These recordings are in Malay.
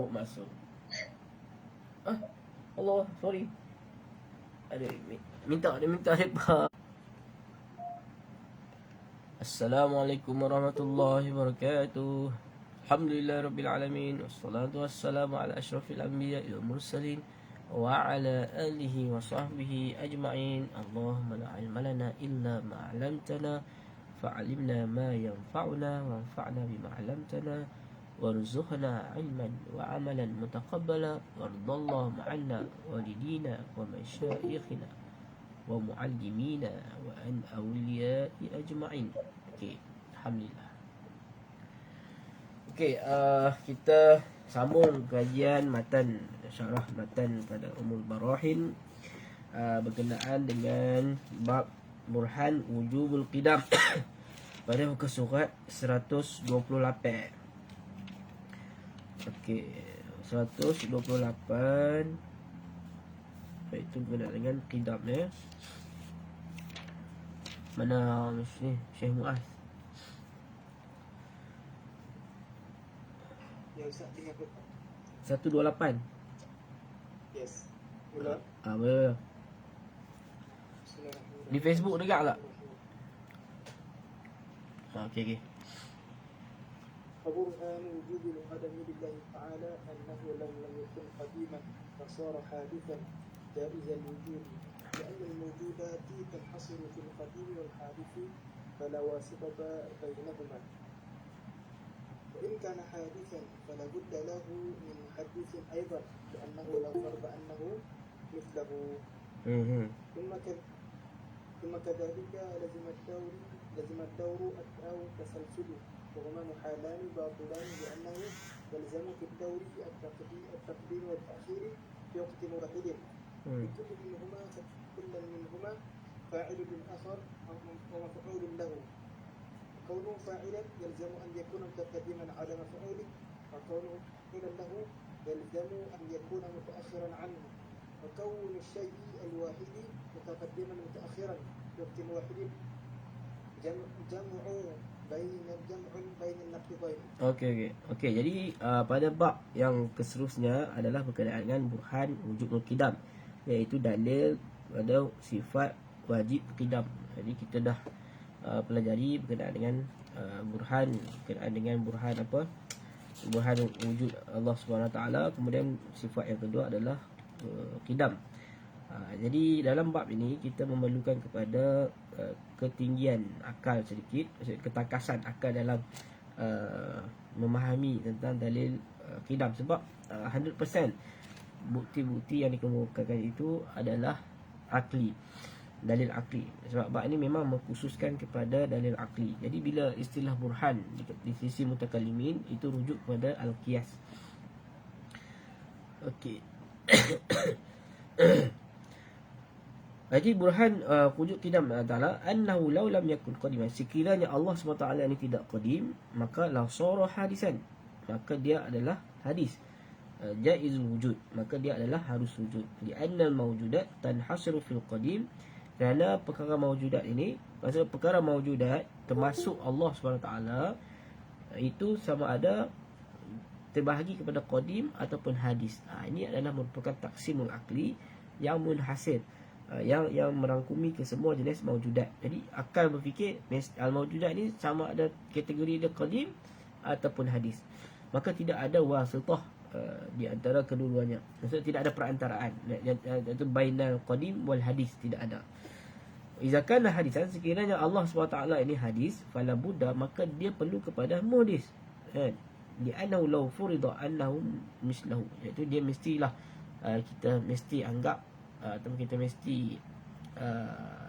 Masuk. Allah, sorry. Ada minta depa. Assalamualaikum warahmatullahi wabarakatuh. Alhamdulillah rabbil alamin, wassalatu wassalamu ala asyrafil anbiya'i wal mursalin wa ala alihi wa sahbihi ajma'in. Allahumma la ilma lana illa ma 'allamtana fa'alimna ma yanfa'una wanfa'na bima 'allamtana warzuqna 'ilman wa 'amalan mutaqabbala wardallahu 'anna walidina wa masyayikhina wa muallimina wa an awliya'i ajma'in. Okey, alhamdulillah. Okey, kita sambung kajian matan syarah matan pada Ummul Barahin berkenaan dengan bab burhan wujubul qidam pada muka surat 128. Okey, 128 itu berkenaan dengan qidam ya. Mana ni Syekh Muaz? Ya Ustaz, tinggal 128. Yes. Mula. Boleh. Di Facebook dekat tak? Okey. فبرهان وجوب القدم لله تعالى أنه لم يكن قديما فصار حادثا جائز الوجود لأن الموجودات تنحصر في القديم والحادث فلا واسطة بينهما وإن كان حادثا فلا بد له من محدث أيضا لأنه لا فرض أنه مثله ثم كذلك لزم الدور أو تسلسل وهما محالان باطلان لأنه يلزم في الدور التقديم والتأخير في وقت واحد كل منهما فاعل للآخر ومفعول له كونه فاعلا يلزم أن يكون متقدما على مفعوله وكونه مفعولا له يلزم أن يكون متأخرا عنه وكون الشيء الواحد متقدما متأخرا في وقت واحد جمع بين النقيضين. Okey. Jadi pada bab yang keseterusnya adalah berkenaan dengan burhan wujubul qidam, iaitu dalil pada sifat wajib qidam. Jadi kita dah pelajari berkenaan dengan burhan apa? Burhan wujud Allah Subhanahu Wa Taala. Kemudian sifat yang kedua adalah qidam. Jadi dalam bab ini kita memerlukan kepada ketinggian akal sedikit, ketakasan akal dalam memahami tentang dalil qidam, sebab 100% bukti-bukti yang dikemukakan itu adalah akli, dalil akli. Sebab bab ini memang mengkhususkan kepada dalil akli. Jadi bila istilah burhan di sisi mutakallimin itu rujuk kepada al-qiyas. Okey. Jadi burhan wujud qidam adalah annahu law lam yakun qadiman, sekiranya Allah SWT ini tidak qadim, maka la sara hadisan, maka dia adalah hadis. Jaizul wujud, maka dia adalah harus wujud. Li annal mawjudat tanhasiru fil qadim, kerana perkara mawjudat ini, maksud perkara mawjudat termasuk Allah SWT itu sama ada terbahagi kepada qadim ataupun hadis. Ini adalah merupakan taksimul akli yang munhasir, yang merangkumi ke semua jenis mawjudat. Jadi akal berfikir al-mawjudat ni sama ada kategori dia qadim ataupun hadis, maka tidak ada wasitah di antara kedua-duanya. Maksudnya tidak ada perantaraan, iaitu bainal qadim wal hadis, tidak ada. Iza kana hadisan, sekiranya Allah SWT ini hadis, fala budda, maka dia perlu kepada muhdis, di annahu law furida annahu mislahu, iaitu dia mestilah kita mesti anggap atau kita mesti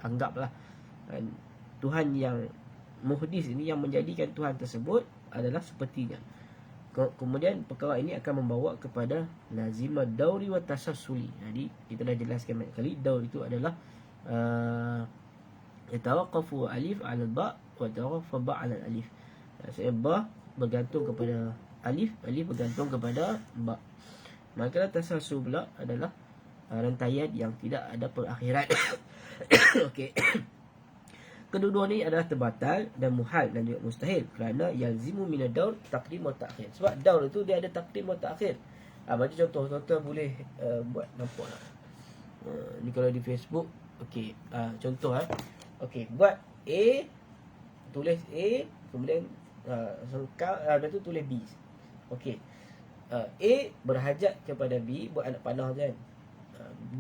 anggaplah Tuhan yang muhdis ini, yang menjadikan Tuhan tersebut adalah sepertinya. Kemudian perkara ini akan membawa kepada lazimah dauri wa tasassuli. Jadi kita dah jelaskan banyak kali, daur itu adalah yatawaqqafu alif 'ala ba wa tawaqqa ba 'ala alif. Maksudnya ba bergantung kepada alif, alif bergantung kepada ba. Maka tasassul pula adalah rantaian yang tidak ada perakhiran. Okey. kedua-dua ni adalah terbatal dan muhal dan juga mustahil, kerana yalzimu min ad-daur taqdim wa ta'khir. Sebab daur itu dia ada taqdim wa ta'khir. Macam contoh, tuan-tuan boleh buat, nampak tak? Ni kalau di Facebook, okey, contoh okey, buat A, tulis A, kemudian sengkang, lepas tu tulis B. Okey, A berhajat kepada B, buat anak panah kan.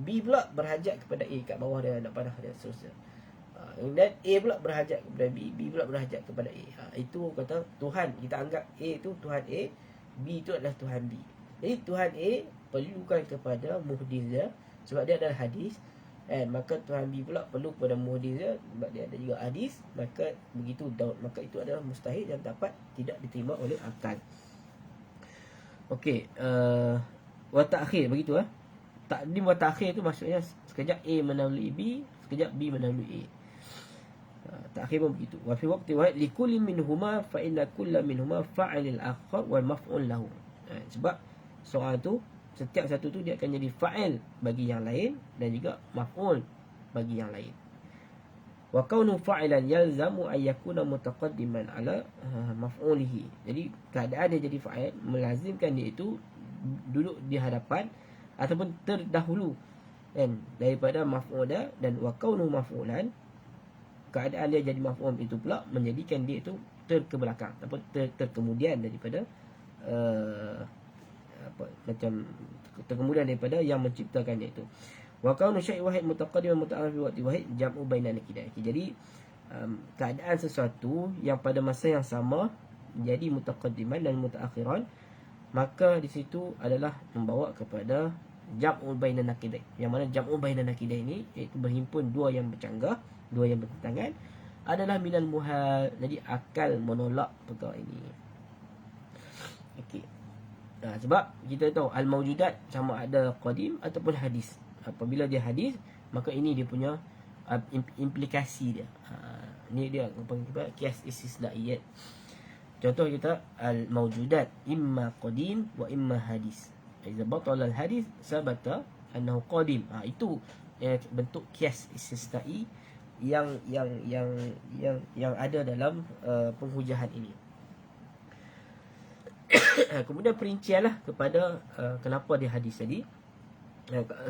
B pula berhajat kepada A, kat bawah dia anak panah dia, seterusnya. Dan A pula berhajat kepada B, B pula berhajat kepada A. Itu kata Tuhan, kita anggap A itu Tuhan A, B itu adalah Tuhan B. Jadi Tuhan A perlukan kepada muhdis dia sebab dia adalah hadis, maka Tuhan B pula perlu kepada muhdis dia sebab dia ada juga hadis, maka begitu daud, maka itu adalah mustahil dan dapat tidak diterima oleh akal. Okey, wa ta'khir begitu Takdim wa ta'khir itu maksudnya sekejap A mendahului B, sekejap B mendahului A. Ta'khir pun begitu. Wa fi waqti wahid li kulli minhuma fa inna kulla minhuma fa'ilil akhar wal maf'ul lahu. Sebab seorang tu, setiap satu tu dia akan jadi fa'il bagi yang lain dan juga maf'ul bagi yang lain. Wa kaunu fa'ilan yalzamu an yakuna mutaqaddiman ala maf'ulihi. Jadi keadaan dia jadi fa'il melazimkan dia itu duduk di hadapan ataupun terdahulu kan daripada maf'ul dia, dan wa kaunu maf'ulan, keadaan dia jadi maf'ul itu pula menjadikan dia itu terkebelakang ataupun terkemudian daripada macam terkemudian daripada yang menciptakan dia itu. Wa kaunu syai' wahid mutaqaddim wa muta'akhir fi waqti wahid jam'u bainan nakidain. Jadi keadaan sesuatu yang pada masa yang sama jadi mutaqaddiman dan mutaakhiran, maka di situ adalah membawa kepada jam'u bainan nakidain. Yang mana jam'u bainan nakidain ini iaitu berhimpun dua yang bercanggah, dua yang bertentangan, adalah minal muhal. Jadi akal menolak perkara ini. Okey. Sebab kita tahu al-mawjudat sama ada qadim ataupun hadis. Apabila dia hadis, maka ini dia punya implikasi dia. Ni dia panggil qiyas istisnaiyat. Contoh kita al-mawjudat imma qadim wa imma hadis. Idza batala al-hadis sabata annahu qadim. Itu bentuk qiyas istisnai yang ada dalam penghujahan ini. Kemudian perincianlah kepada kenapa dia hadis tadi.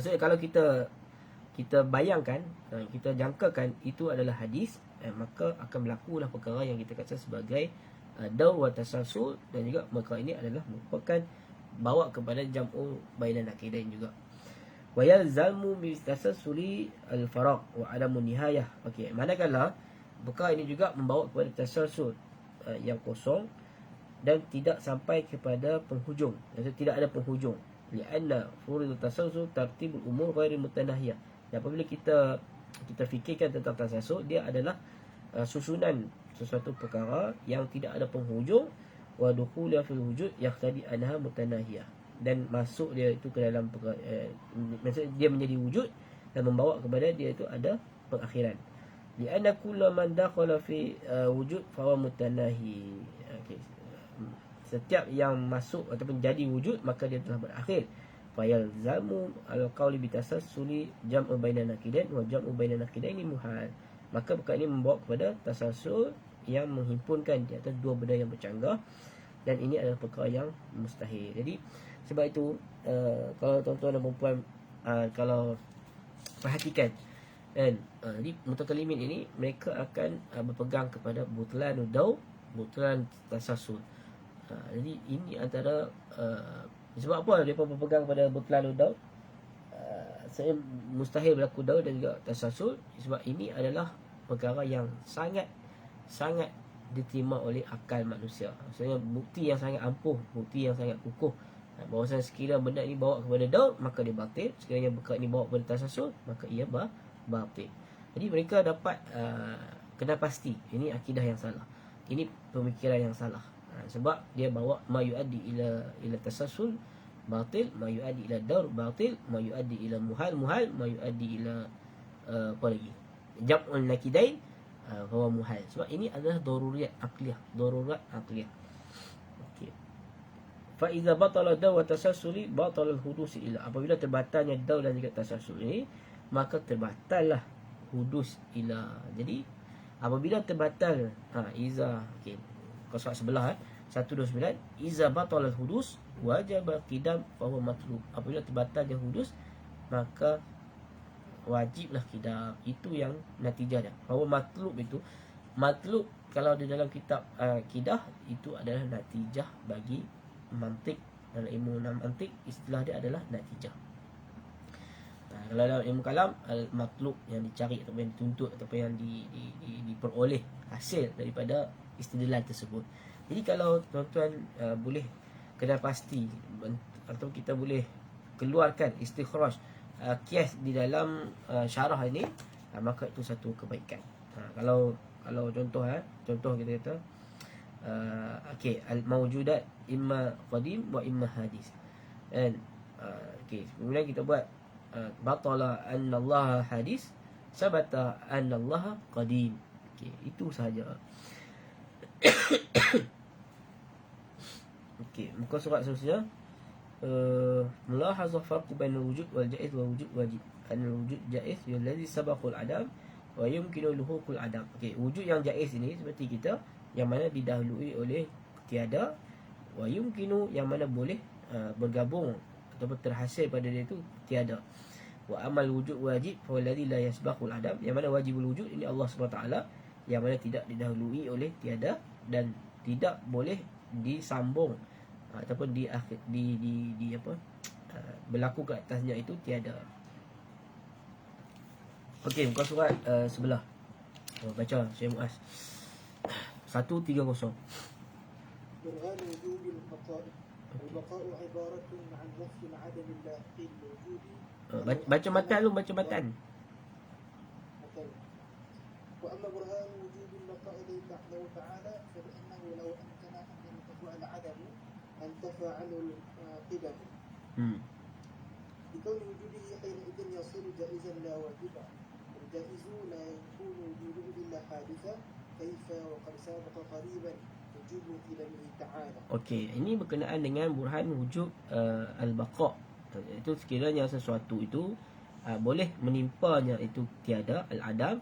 So, kalau kita bayangkan, kita jangkakan itu adalah hadis, maka akan berlakulah perkara yang kita kata sebagai daur wa tasalsul, dan juga perkara ini adalah merupakan bawa kepada jam'u bainan nakidain juga. Wa yalzamu bi tasalsuli al-faraq wa adamu nihayah. Okey, manakala perkara ini juga membawa kepada tasalsul yang kosong dan tidak sampai kepada penghujung. Maksudnya tidak ada penghujung. Lianna furidu tasalsul tartibul umur ghairi mutanahiyah. Dan apabila kita fikirkan tentang tasalsul, dia adalah susunan sesuatu perkara yang tidak ada penghujung, wa dukhulha fil wujud yaqtadi anha mutanahiyah, dan masuk dia itu ke dalam perkara, maksudnya dia menjadi wujud dan membawa kepada dia itu ada pengakhiran. Lianna kullu man dakhala fi wujud fa huwa mutanahi. Okey, setiap yang masuk ataupun jadi wujud maka dia telah berakhir. Fayalzamu al-qawli bitasassuli jam'u bainan nakidain wa jam'u bainan nakidain muhal. Maka perkara ini membawa kepada tasalsul yang menghimpunkan di atas dua benda yang bercanggah, dan ini adalah perkara yang mustahil. Jadi sebab itu kalau tuan-tuan dan puan-puan kalau perhatikan kan, jadi mutakallimin ini mereka akan berpegang kepada butlan daur, butlan tasalsul. Jadi ini antara sebab apa mereka berpegang pada butlan daur, saya mustahil berlaku daur dan juga tasalsul, sebab ini adalah perkara yang sangat diterima oleh akal manusia. Maksudnya bukti yang sangat ampuh, bukti yang sangat kukuh bahawasanya sekiranya benda ini bawa kepada daur maka dia batil, sekiranya perkara ini bawa kepada tasalsul maka ia batil. Jadi mereka dapat kena pasti ini akidah yang salah, ini pemikiran yang salah. Sebab dia bawa ma yuaddi ila tasalsul batil, ma yuaddi ila daur batil, ma yuaddi ila muhal, ma yuaddi ila apa lagi, jam'ul nakidain huwa muhal. Sebab ini adalah darurat aqliyah. Okey. Fa iza batala daur wa tasalsuli batala al-hudus ila. Apabila terbatalnya daur dan juga tasalsul ini, maka terbatallah hudus ila. Jadi Apabila terbatal iza, okey, kau soal sebelah 129, iza batal al-hudus wajib qidam fa huwa matlub. Apabila terbatalnya hudus, maka wajiblah qidam. Itu yang natijah dia. Fa huwa matlub itu, matlub kalau di dalam kitab kidah itu adalah natijah bagi mantik. Dalam ilmu mantik istilah dia adalah natijah. Kalau dalam ilmu kalam, al-matlub yang dicari ataupun yang dituntut ataupun yang diperoleh hasil daripada istidlal tersebut. Jadi kalau tuan-tuan boleh kenal pasti atau kita boleh keluarkan istikhraj qiyas di dalam syarah ini, maka itu satu kebaikan. Kalau contoh kita kata okey, al-mawjudat imma qadim wa imma hadis. And okey, kemudian kita buat batala anna Allah hadis, sabata anna Allah qadim. Okey, itu sahaja. Okey, muka surat seterusnya. Mulahazah farq bain al-wujud wal jaiz wa wujud wajib. Al-wujud jaiz alladhi sabaqul adam wa yumkinu luhuqul adam. Okey, wujud yang jaiz ini seperti kita yang mana didahului oleh tiada, wa yumkinu yang mana boleh bergabung ataupun terhasil pada dia itu tiada. Wa amal wujud wajib fa alladhi la yasbaqul adam, yang mana wajibul wujud ini Allah SWT yang mana tidak didahului oleh tiada dan tidak boleh disambung ataupun di berlaku ke atasnya itu tiada. Okey, muka surat sebelah. Baca Syekh Muaz 130. برهان وجوب البقاء. البقاء عبارة عن نفي عدم الله في الوجود. Baca matan lu, baca matan. وأما برهان وجوب البقاء له تعالى فبأنه لو أمكن أن ينتفع العدم انتفى عنه القدم. بكون وجوده حينئذ يصير جائزا لا واجبا. الجائز لا يكون وجوده إلا حادثا كيف وقد سابق قريبا وجوب قدمه تعالى. Okey, ini berkenaan dengan burhan wujud al-baqa. Itu sekiranya sesuatu itu boleh menimpanya itu tiada, al-adam,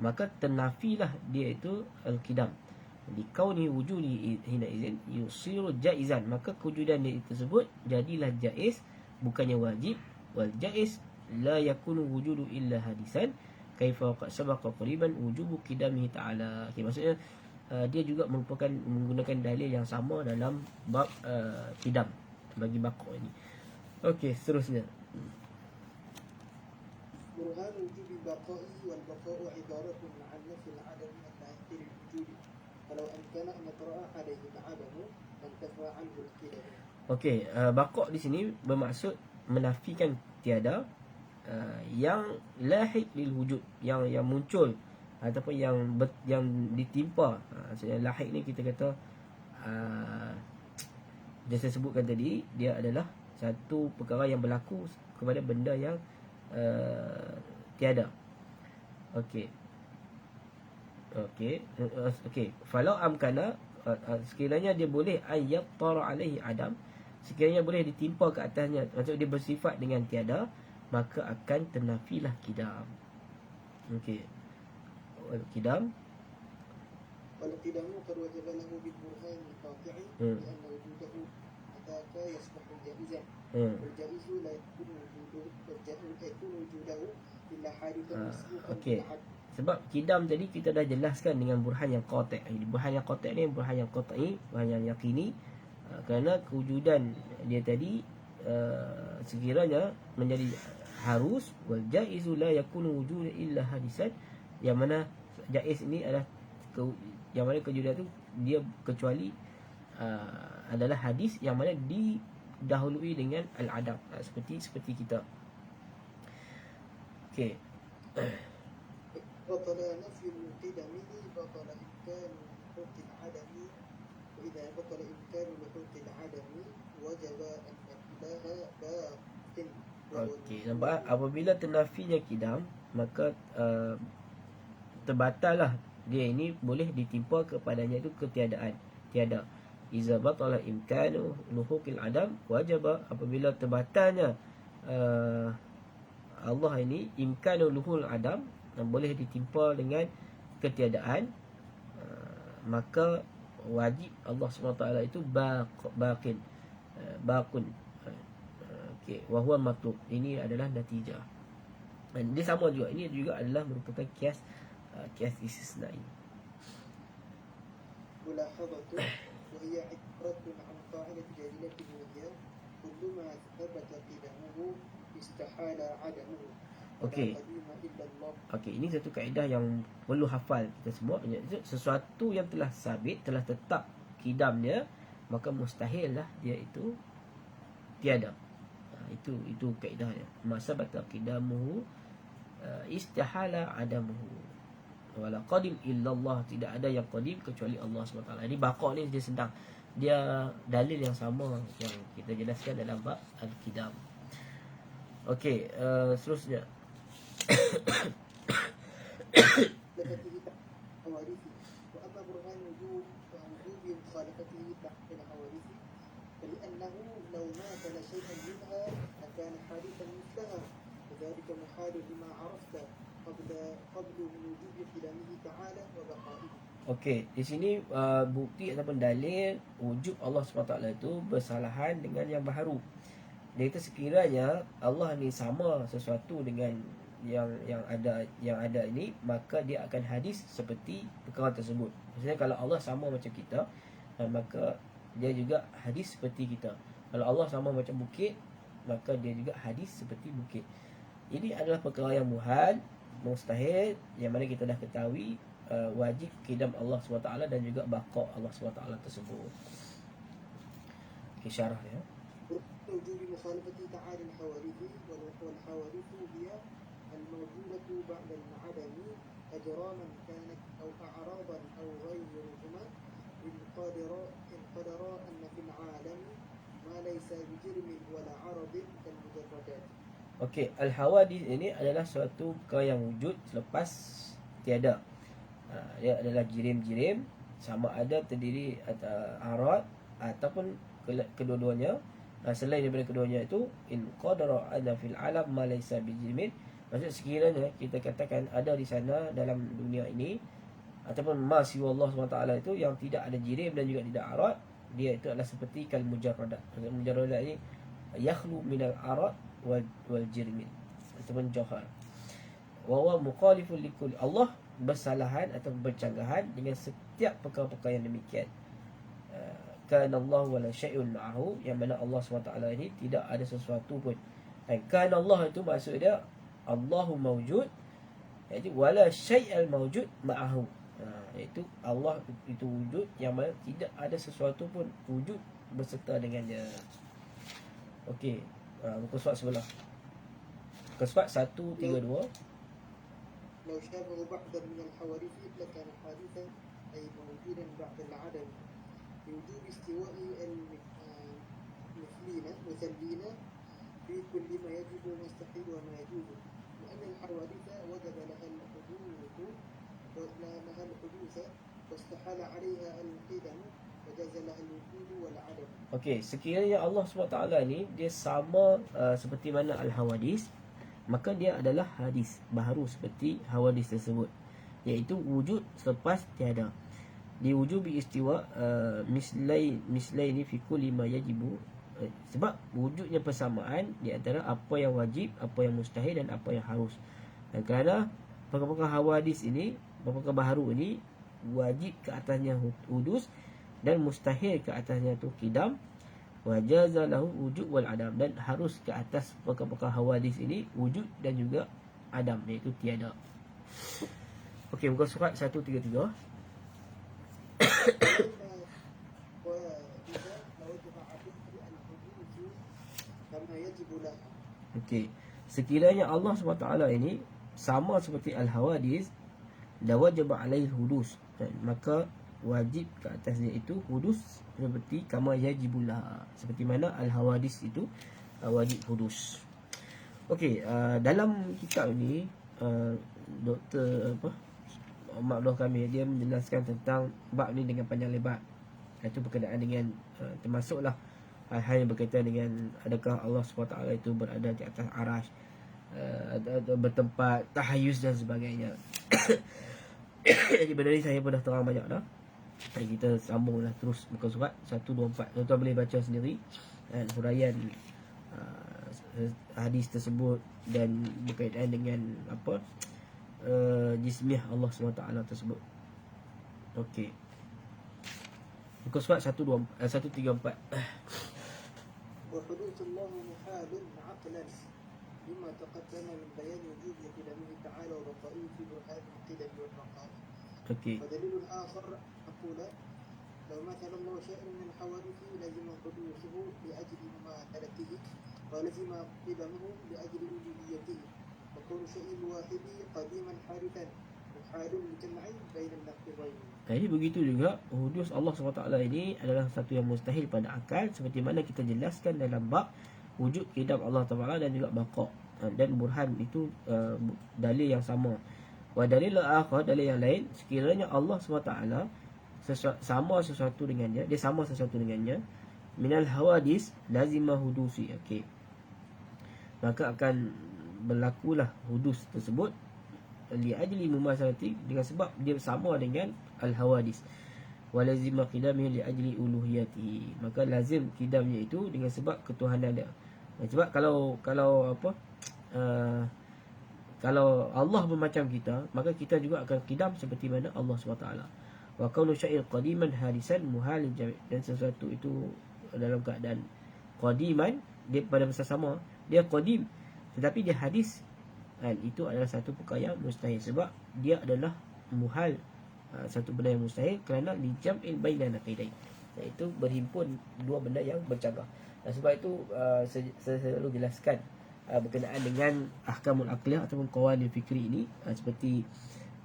maka ternafilah dia itu al-qidam. Di kauni wujudi hina izin yusiru jaizan, maka kewujudan dia tersebut jadilah jaiz, bukannya wajib. Wal jaiz la yakunu wujudu illa hadisan kaifa qad sabaqa qariban wujubu qidamihi ta'ala. Okay, maksudnya dia juga merupakan menggunakan dalil yang sama dalam bab qidam bagi baqa ini. Okey, seterusnya. برهان وجوب البقاء والبقاء عبارة عن نفي العدم النافي للوجود فلو أمكن أن يطرأ عليه العدم انتفى عنه القدم. Okey, baqa di sini bermaksud menafikan tiada yang lahik lil wujud, yang muncul ataupun yang ditimpa. Maksudnya lahik ni kita kata saya sebutkan tadi, dia adalah satu perkara yang berlaku kepada benda yang tiada. Okey. Falau amkana, sekiranya dia boleh ayat tara alaihi adam, sekiranya boleh ditimpa ke atasnya, maksud dia bersifat dengan tiada, maka akan ternafilah qidam. Okey. Qidam والقدم قد وجب له بالبرهان القاطع لأن وجوده أتاك يصبح جائزا والجائز لا يكون وجوده إلا حادثا مسبوقا بالحد. Sebab qidam tadi kita dah jelaskan dengan burhan yang qati'. Burhan yang qati' ni burhan yang qat'i, burhan yang yakini, kerana kewujudan dia tadi sekiranya menjadi harus, wal jaizu la yakunu wujudan illa hadisan, yang mana jaiz ini adalah yang mana kewujudan itu dia kecuali adalah hadis yang mana didahului dengan al-adam, seperti kita. Okey. بطل نفي القدم بطل إمكان لحوق العدم وإذا بطل إمكان لحوق العدم وجب أن الإله باق. Okey, nampak apabila ternafinya qidam, maka terbatallah dia ini, boleh ditimpa kepadanya itu ketiadaan, tiada. Iza batala imkanu luhuqil adam wajaba, apabila terbatalnya Allah ini imkanu luhul adam, boleh ditimpa dengan ketiadaan, maka wajib Allah SWT itu baqin, baqun. Okey, wa huwa matlub. Ini adalah natijah. Dan dia sama juga. Ini juga adalah merupakan kias istisnai. ملاحظة وهي عبارة عن قاعدة جليلة وهي كل ما ثبت قدمه استحال عدمه Okey. ولا قديم إلا الله. Okey, ini satu kaedah yang perlu hafal kita semua. Sesuatu yang telah sabit, telah tetap kidamnya, maka mustahil lah dia itu tiada. Itu kaedahnya. Masa batal kidamuhu istihala adamuhu. Wala qadim illallah, tidak ada yang qadim kecuali Allah SWT. Ini baqa ni dia sedang, dia dalil yang sama yang kita jelaskan dalam bab al-qidam. Okey, seterusnya. لفته حوادثه وأما برهان وجوب مخالفته تحت الحوادث فلأنه لو ماثل شيئا منها لكان حادثا مثلها وذلك محال لما عرفت قبل وجوب قدامه تعالى وبقائه. Okey, di sini bukti ataupun dalil wujud Allah SWT itu bersalahan dengan yang baharu. Dia kata sekiranya Allah ni sama sesuatu dengan yang ada ini, maka dia akan hadis seperti perkara tersebut. Maksudnya kalau Allah sama macam kita, maka dia juga hadis seperti kita. Kalau Allah sama macam bukit, maka dia juga hadis seperti bukit. Ini adalah perkara yang muhal, mustahil, yang mana kita dah ketahui wajib kidam Allah SWT dan juga baqa Allah SWT tersebut. Isyarah ya. وجوب مخالفة تعالى الحوادث والحوادث هي الموجودة بعد العدم أجراما كانت أو أعراضا أو غيرهما إن قدر أن في العالم ما ليس بجرم ولا عرض كالمجردات. Okey, al-hawadith ini adalah suatu perkara yang wujud selepas tiada. Dia adalah jirim-jirim, sama ada terdiri arad ataupun kedua-duanya. Selain daripada keduanya itu, in qadara ada fil alam ma laysa bijrimin, maksud sekiranya kita katakan ada di sana dalam dunia ini ataupun ma siwa Allah SWT itu yang tidak ada jirim dan juga tidak arad, dia itu adalah seperti kal mujarradat. Mujarradat ini yakhlu minal arad wal jirmin ataupun jauhar. Wa huwa mukhalifun likulli, Allah bersalahan atau bercanggahan dengan setiap perkara-perkara yang demikian. Kana Allah wala syai'un ma'ahu, yang mana Allah SWT ini tidak ada sesuatu pun. Dan kana Allah itu maksud dia Allahu mawjud, iaitu wala syai'al mawjud ma'ahu, iaitu Allah itu wujud yang mana tidak ada sesuatu pun wujud berserta dengannya. Okey, muka surat sebelah. Muka surat 132. لو شابه بعضا من الحوادث لكان حادثا أي موجودا بعد العدم بوجوب استواء المثلين في كل ما يجب ويستحيل وما يجوز، لأن الحوادث وجب لها الحدوث واستحال عليها القدم وجاز لها الوجود والعدم. Okey, sekiranya Allah SWT ni dia sama seperti mana al-hawadis, maka dia adalah hadis baharu seperti hawadis tersebut, iaitu wujud selepas tiada. Diwujubi istiwa mislaini fi kulli ma yajibu, sebab wujudnya persamaan di antara apa yang wajib, apa yang mustahil dan apa yang harus. Dan kerana perkara-perkara hawadis ini, perkara baharu ini wajib ke atasnya hudus dan mustahil ke atasnya tu qidam, wajaza lahu wujud wal adam, dan harus ke atas perkara-perkara hawadis ini wujud dan juga adam, iaitu tiada. Okey, muka surat 133. Okey, sekiranya Allah SWT ini sama seperti al-hawadis, la wajib alaihi hudus, maka wajib ke atasnya itu hudus seperti kama yajibullah, seperti mana al-hawadis itu wajib hudus. Okey, dalam kitab ni Dr. Mak Abdul kami, dia menjelaskan tentang bab ni dengan panjang lebar. Itu berkenaan dengan termasuklah hal-hal yang berkaitan dengan adakah Allah SWT itu berada di atas arash, bertempat tahayuz dan sebagainya. Jadi benda ni saya pun dah terang banyak dah. Jadi kita sambunglah terus muka surat 1, 2, 4. Tuan-tuan boleh baca sendiri huraian hadis tersebut dan berkaitan dengan apa jismiyah Allah SWT tersebut. Okey. Muka surat 1, 2, 1, 3, 4. وحدوث الله محال عقلا لما تقدم من بيان وجود قدمه تعالى وبقائه في برهان القدم والبقاء. Okey. ودليل آخر أقول لو مثل الله شيئا من الحوادث لزم حدوثه لأجل مماثلته ولزم قدمه لأجل ألوهيته وكون شيء الواحد قديما حادثا محال لجمع بين النقيضين. Jadi begitu juga hudus Allah SWT ini adalah satu yang mustahil pada akal, seperti mana kita jelaskan dalam bab wujud qidam Allah Taala dan juga baqa. Dan burhan itu dalil yang sama. Wa dalil akhar, dalil yang lain, sekiranya Allah SWT sama sesuatu dengannya, dia sama sesuatu dengannya, minal hawadis lazimah hudusi. Okey. Maka akan berlakulah hudus tersebut li ajli mumasalati, dengan sebab dia sama dengan al-hawadis. Wa lazima qidamih li ajli uluhiyati. Maka lazim qidamnya itu dengan sebab ketuhanan dia. Sebab kalau apa kalau Allah bermacam kita, maka kita juga akan qidam seperti mana Allah SWT. Wa kaunu syai'il qadiman hadisan muhal jami'. Dan sesuatu itu dalam keadaan qadiman, dia pada masa sama dia qadim tetapi dia hadis, itu adalah satu perkara yang mustahil, sebab dia adalah muhal, satu benda yang mustahil kerana lijam'il bainan naqidain, iaitu berhimpun dua benda yang bercagah. Dan sebab itu saya selalu jelaskan berkenaan dengan ahkamul aqliyah ataupun qawanin fikri ini, seperti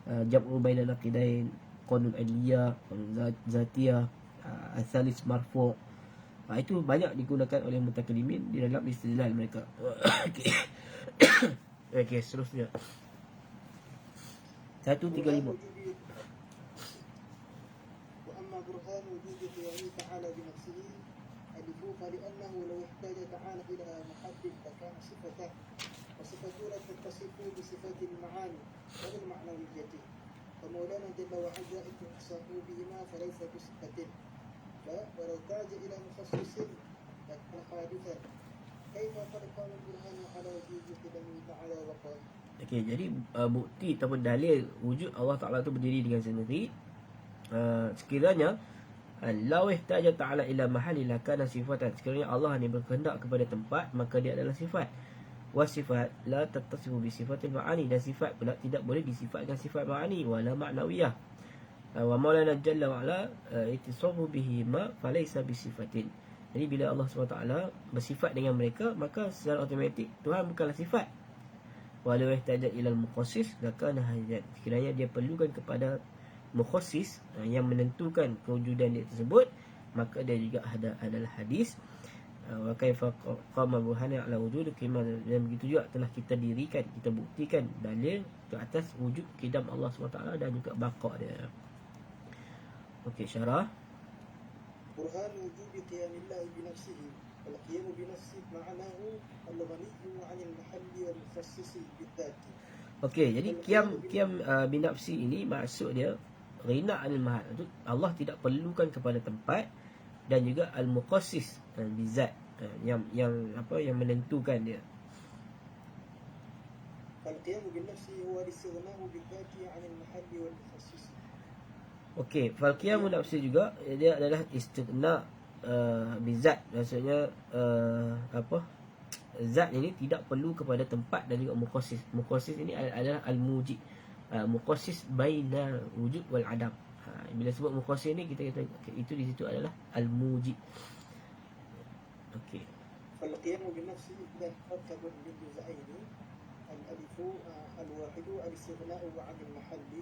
jam'u bainan naqidain, qanun adliyah, zatiyah, asalis marfu'. Itu banyak digunakan oleh mutakallimin di dalam istidlal mereka. Okey. Okey, seterusnya 135. وأما برهان وجود قيامه تعالى بنفسه ألفوه فلأنه لو احتاج تعالى إلى محد لكان صفته وصفته لا تتصف بصفات المعاني ولا المعنوية فمولانا جل وعز اتصافه بهما فليس بصفة لا ولو احتاج إلى مخصص لكان حادثا كيف قد قام البرهان على وجود قدمه تعالى وقال. Okey, jadi bukti ataupun dalil wujud Allah Taala itu berdiri dengan sendiri. Sekiranya law ihtaja ta'ala ila mahali lakana sifatan, sekiranya Allah ni berkehendak kepada tempat, maka dia adalah sifat. Wa sifat la tattasifu bi sifatil ma'ani, dan sifat pula tidak boleh disifatkan sifat ma'ani wala ma'nawiyah. Wa maulana jalla wa ala ittisafu bihi ma falaysa bi sifatin. Jadi bila Allah SWT bersifat dengan mereka, maka secara automatik Tuhan bukanlah sifat. Walau ihtajat ilal mukhassis lakana hajat, sekiranya dia perlukan kepada mukhassis yang menentukan kewujudan dia tersebut, maka dia juga adalah hadis. Wa kaifa qama burhana ala wujud qimah, dan begitu juga telah kita dirikan, kita buktikan dalil ke atas wujud qidam Allah SWT dan juga baqa dia. Okey, syarah. برهان وجود قيام الله بنفسه والقيام بنفسه معناه الغني عن المحل والمخصص بالذات. Okey, jadi qiyam binafsi ini maksud dia ghina anil mahal. Allah tidak perlukan kepada tempat, dan juga al-mukhassis bizat, yang menentukan dia. فالقيام بالنفس هو الاستغناء بالذات عن المحل والمخصص. Okey, fal qiyamu nafsi juga dia adalah istighna bizat, maksudnya zat ini tidak perlu kepada tempat dan juga mukhassis. Mukhassis ini adalah al-mujib, mukhassis baina wujud wal adam. Bila sebut mukhassis ni kita kata itu di situ adalah al-mujib. Okey. فالقيام بالنفس إذا مركب للجزئين الألف الواحد الاستغناء عن المحل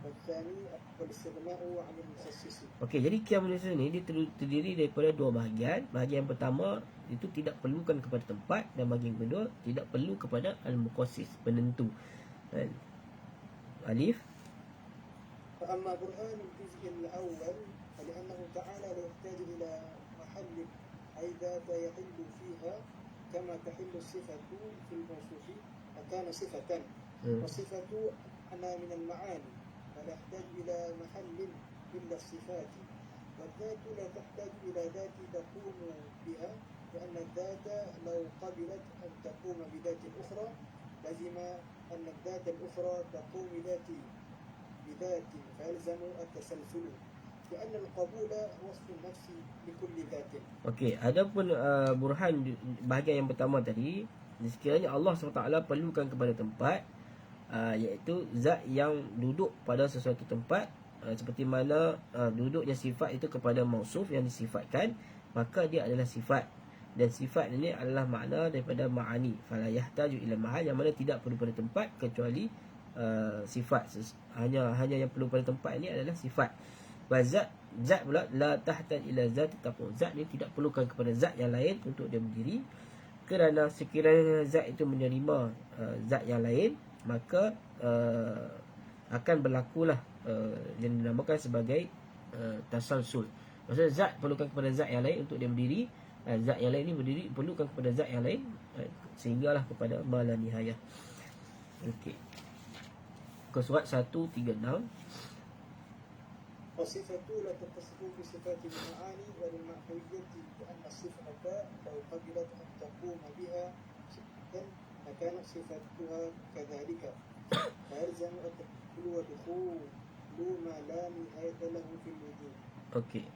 والثاني والاستغناء عن المخصص. Okey, jadi qiyam nafsi ni dia terdiri daripada dua bahagian. Bahagian pertama itu tidak perlukan kepada tempat, dan bahagian kedua tidak perlu kepada al-mukhassis, penentu. Alif. فأما برهان الجزء الأول فلأنه تعالى لا يحتاج إلى محل أي ذات يحل فيها كما تحل الصفة في الموصوف فكان صفة والصفة أنا من المعاني لا يحتاج إلى محل إلا الصفات، والذات لا تحتاج إلى ذات تقوم بها، لأن الذات لو قبلت أن تقوم بذات أخرى لزم أن الذات الأخرى تقوم بذات فيلزم التسلسل، لأن القبول وصف النفس لكل ذات. Okey, adapun burhan bahagian yang pertama tadi, sekiranya Allah SWT perlukan kepada tempat, iaitu zat yang duduk pada sesuatu tempat, seperti mana duduknya sifat itu kepada mausuf yang disifatkan, maka dia adalah sifat. Dan sifat ini adalah makna daripada ma'ani, fala yahtaju ila mahal, yang mana tidak perlu pada tempat kecuali sifat. Hanya yang perlu pada tempat ini adalah sifat. Wa zat pula la tahtaj ila zat taqu, zat ni tidak perlukan kepada zat yang lain untuk dia berdiri, kerana sekiranya zat itu menerima zat yang lain, maka akan berlakulah yang dinamakan sebagai tasalsul. Maksudnya zat perlukan kepada zat yang lain untuk dia berdiri, zat yang lain ni berdiri perlukan kepada zat yang lain, sehinggalah kepada mala nihayah. Okey, ke surat 136. والصفة لا تتصف بصفات المعاني وللمعنوية، لأن الصفة لو قبلت أن تقوم بها صفة لكانت صفتها كذلك، فيلزم التدخل ودخول ما لا نهاية له في الوجود. Okey,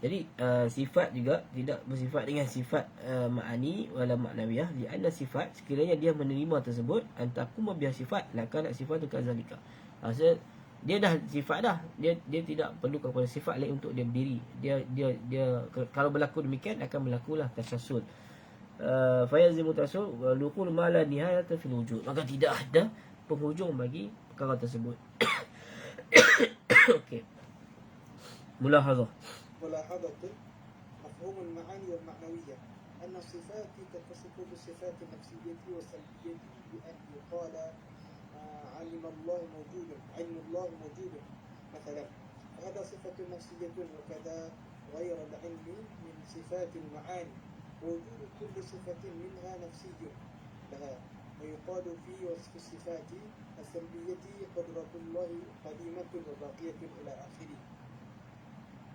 jadi sifat juga tidak bersifat dengan sifat ma'ani wala ma'nawiyah, lianna sifat sekiranya dia menerima tersebut, antakum biha sifat lakan sifatu kadzalika. Maksud dia dah sifat dah, dia tidak perlu kepada sifat lain untuk dia berdiri. Dia kalau berlaku demikian akan berlakulah tasasul. Fayazimu tasasul wa luqul ma la nihayata fil wujud, maka tidak ada penghujung bagi perkara tersebut. Okey, mulahazah. ملاحظة مفهوم المعاني والمعنوية أن الصفات تتصف بالصفات النفسية والسلبية، بأن يقال علم الله موجود مثلا، فهذا صفة نفسية، وكذا غير العلم من صفات المعاني، ووجود كل صفة منها نفسي لها. ويقال في وصف الصفات السلبية قدرة الله قديمة وباقية إلى آخره.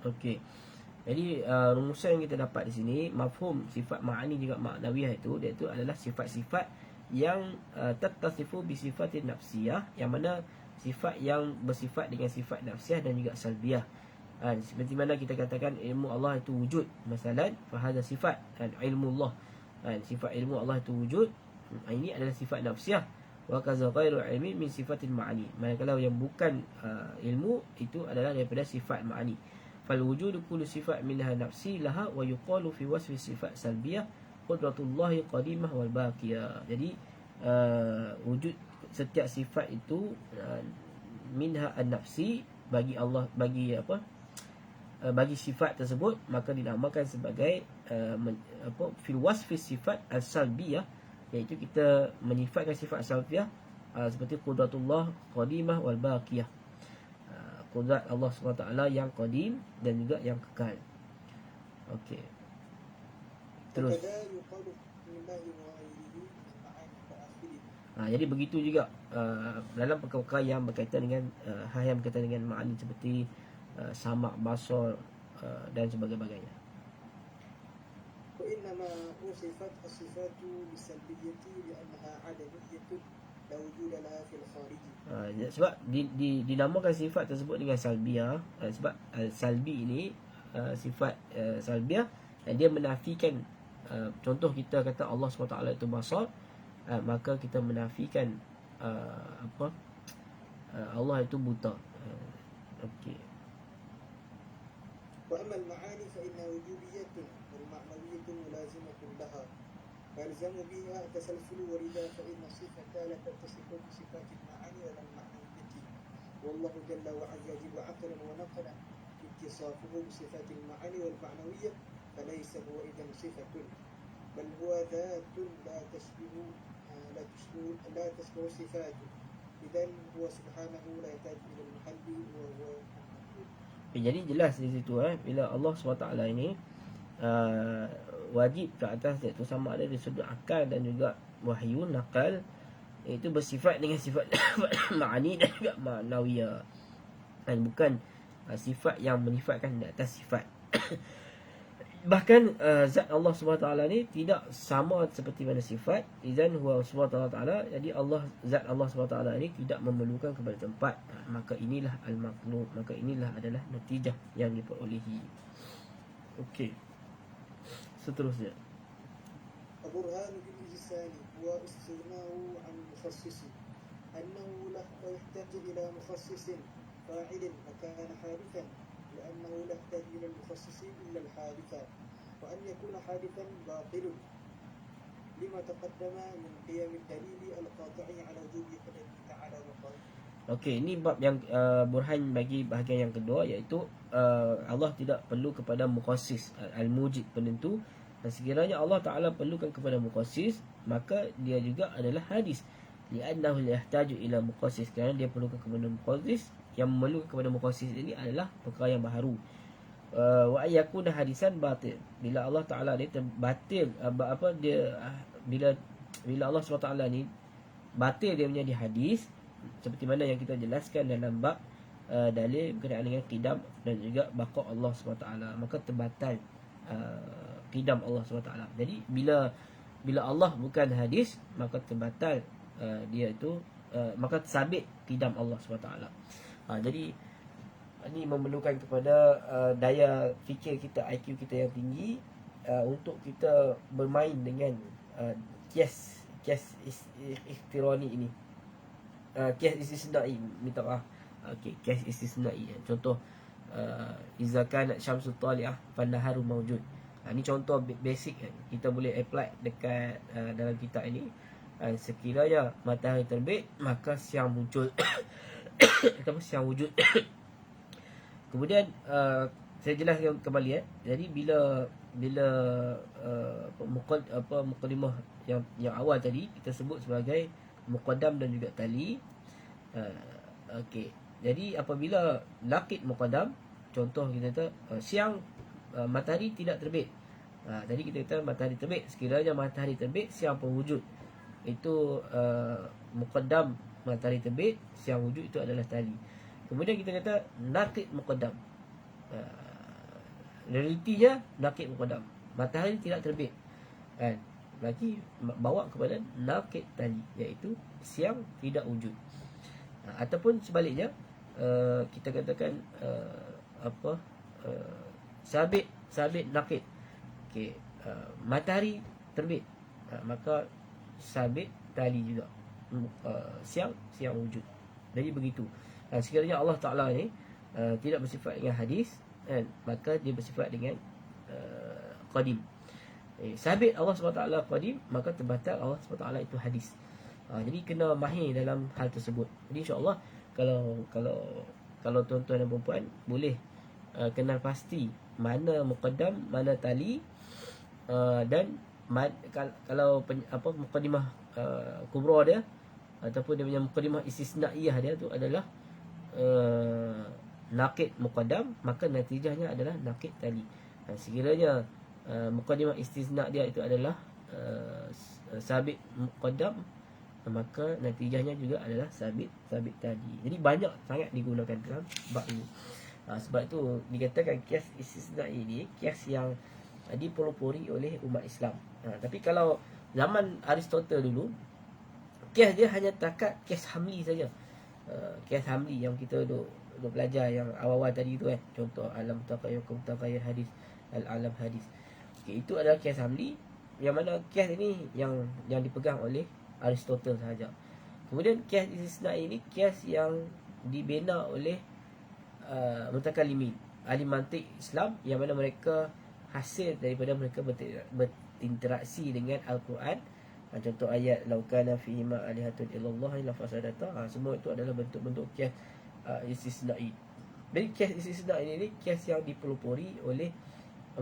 Okey, jadi rumusan yang kita dapat di sini, mafhum sifat ma'ani juga ma'nawiyah iaitu adalah sifat-sifat yang tattasifu bi sifatin nafsiyah, yang mana sifat yang bersifat dengan sifat nafsiyah dan juga salbiyah. Seperti mana kita katakan ilmu Allah itu wujud, masalan, fa hadha sifat, ilmu Allah, sifat ilmu Allah itu wujud, ini adalah sifat nafsiyah. Wa kaza ghairu ilmi min sifatil ma'ani, manakala yang bukan ilmu itu adalah daripada sifat ma'ani. Fal wujudu kullu sifat minha nafsi laha, wa yuqalu fi wasfi sifat salbiyah qudratullahi qadimah wal baqiyah. Jadi wujud setiap sifat itu minha an-nafsi, bagi Allah, bagi bagi sifat tersebut, maka dinamakan sebagai fil wasfi sifat as-salbiyah, iaitu kita menyifatkan sifat salbiyah seperti qudratullah qadimah wal baqiyah, qudrat Allah SWT yang qadim dan juga yang kekal. Okey, terus jadi begitu juga dalam perkara yang berkaitan dengan hal yang berkaitan dengan ma'ani seperti samak, basar dan sebagainya. وإنما وصفت الصفات بالسلبية لأنها عدمية لا وجود لها في الخارج. Sebab dinamakan sifat tersebut dengan salbiyah, sebab salbi ini sifat salbiyah, dia menafikan, contoh kita kata Allah SWT itu basar, maka kita menafikan Allah itu buta. Okey. وأما المعاني فإنها وجودية والمعنوية ملازمة لها، فيلزم بها التسلسل، ولذا فإن الصفة لا تتصف بصفات المعاني ولا المعنوية، والله جل وعز يجب عقلا ونقلا اتصافه بصفات المعاني والمعنوية، فليس هو إذن صفة، بل هو ذات لا تشبه صفاته، إذن هو سبحانه لا يحتاج إلى المحل وهو. Jadi jelas di situ bila Allah SWT ini wajib ke atas, iaitu sama ada dari sudut akal dan juga wahyu nakal, iaitu bersifat dengan sifat ma'ani dan juga ma'nawiyah. dan bukan sifat yang menifatkan di atas sifat. Bahkan zat Allah SWT ni tidak sama seperti mana sifat. Izan huwa SWT, jadi zat Allah SWT ni tidak memerlukan kepada tempat. Maka inilah al-maqlub, maka inilah adalah natijah yang diperolehi. Okey, seterusnya. البرهان بالإحسان هو استغناء عن مخصص أنه لا يحتاج إلى مخصص فاعل مكان حادثا لأنه لا يحتاج إلى المخصص إلا الحادث وأن يكون حادثا باطل لما تقدم من قيام الدليل القاطع على وجوب قدره تعالى وقال. Okey, ini bab yang burhan bagi bahagian yang kedua, iaitu Allah tidak perlu kepada mukhassis, al-mujid, penentu. Dan sekiranya Allah Ta'ala perlukan kepada mukhassis, maka dia juga adalah hadis. Li'annahu yahtaju ila mukhassis, kerana dia perlukan kepada mukhassis. Yang memerlukan kepada mukhassis ini adalah perkara yang baharu. Wa ayyakuna hadisan batil, bila Allah Ta'ala ni batil, bila Allah SWT ni batil dia menjadi hadis, seperti mana yang kita jelaskan dalam bab dalil berkenaan dengan qidam dan juga baqa Allah SWT, maka terbatal qidam Allah SWT. Jadi bila Allah bukan hadis, maka terbatal dia itu, maka tersabit qidam Allah SWT. Jadi ini memerlukan kepada daya fikir kita, IQ kita yang tinggi, untuk kita bermain dengan kias ikhtirani ini, kias istisnai, minta maaf. Okey, kias istisnai. Contoh, iza kanat syamsu tali'ah fannaharu mawjud. Ini contoh basic kan. Kita boleh apply dekat dalam kitab ini. Sekiranya matahari terbit, maka siang muncul ataupun siang wujud. Kemudian saya jelaskan kembali jadi bila muqaddimah yang awal tadi kita sebut sebagai muqaddam dan juga tali. Okey. Jadi apabila laqit muqaddam, contoh kita kata siang matahari tidak terbit. Tadi kita kata matahari terbit, sekiranya matahari terbit siang pun wujud. Itu muqaddam matahari terbit, siang wujud, itu adalah tali. Kemudian kita kata naqid muqaddam. Realitinya naqid muqaddam, matahari tidak terbit. Lagi bawa kepada naqid tali, iaitu siang tidak wujud. Ataupun sebaliknya, kita katakan sabit naqid. Okey, matahari terbit, maka sabit tali juga, siang wujud. Jadi begitu. Sekiranya Allah Ta'ala ni tidak bersifat dengan hadis, maka dia bersifat dengan qadim. Sabit Allah SWT qadim, maka terbatal Allah SWT itu hadis. Jadi kena mahir dalam hal tersebut. Jadi insyaAllah kalau tuan-tuan dan puan boleh kenal pasti mana muqaddam, mana tali, dan kalau muqaddimah kubra dia ataupun dia punya muqaddimah istisnaiyah dia tu adalah naqid muqaddam, maka natijahnya adalah naqid tali. Sekiranya muqaddimah istisna dia itu adalah sabit muqaddam, maka natijahnya juga adalah sabit tali. Jadi banyak sangat digunakan dalam bab ini. Sebab itu dikatakan kias istisna ini kias yang dipelopori oleh umat Islam. Tapi kalau zaman Aristotle dulu, kias dia hanya takat kias hamli saja. Kias hamli yang kita duk belajar yang awal-awal tadi tu kan. Contoh alam taqayyur hadis, al-alam hadis. Okay, itu adalah kias hamli, yang mana kias ini yang dipegang oleh Aristotle sahaja. Kemudian kias istisna ini kias yang dibina oleh mutakallimin, ahli mantik Islam, yang mana mereka hasil daripada mereka berinteraksi dengan Al-Quran. Contoh ayat laukana fihi ma alihatun illallah la fasadata. Semua itu adalah bentuk-bentuk kias istisna'i. Jadi kias istisna'i ini kias yang dipelopori oleh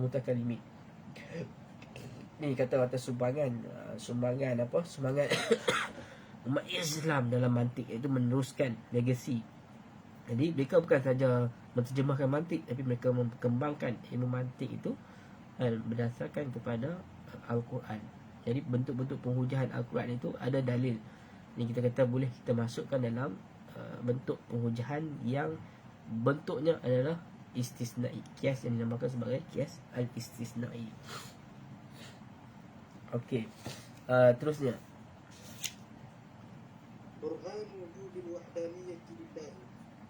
mutakallimin. Ni kata-kata sumbangan umat Islam dalam mantik, iaitu meneruskan legasi. Jadi mereka bukan saja menterjemahkan mantik, tapi mereka mengembangkan ilmu mantik itu berdasarkan kepada Al-Quran. Jadi bentuk-bentuk penghujahan Al-Quran itu ada dalil. Ini kita kata boleh kita masukkan dalam bentuk penghujahan yang bentuknya adalah istisna'i. Kias yang dinamakan sebagai kias al-istisna'i. Okey. Terusnya. برهان وجوب الوحدانية لله.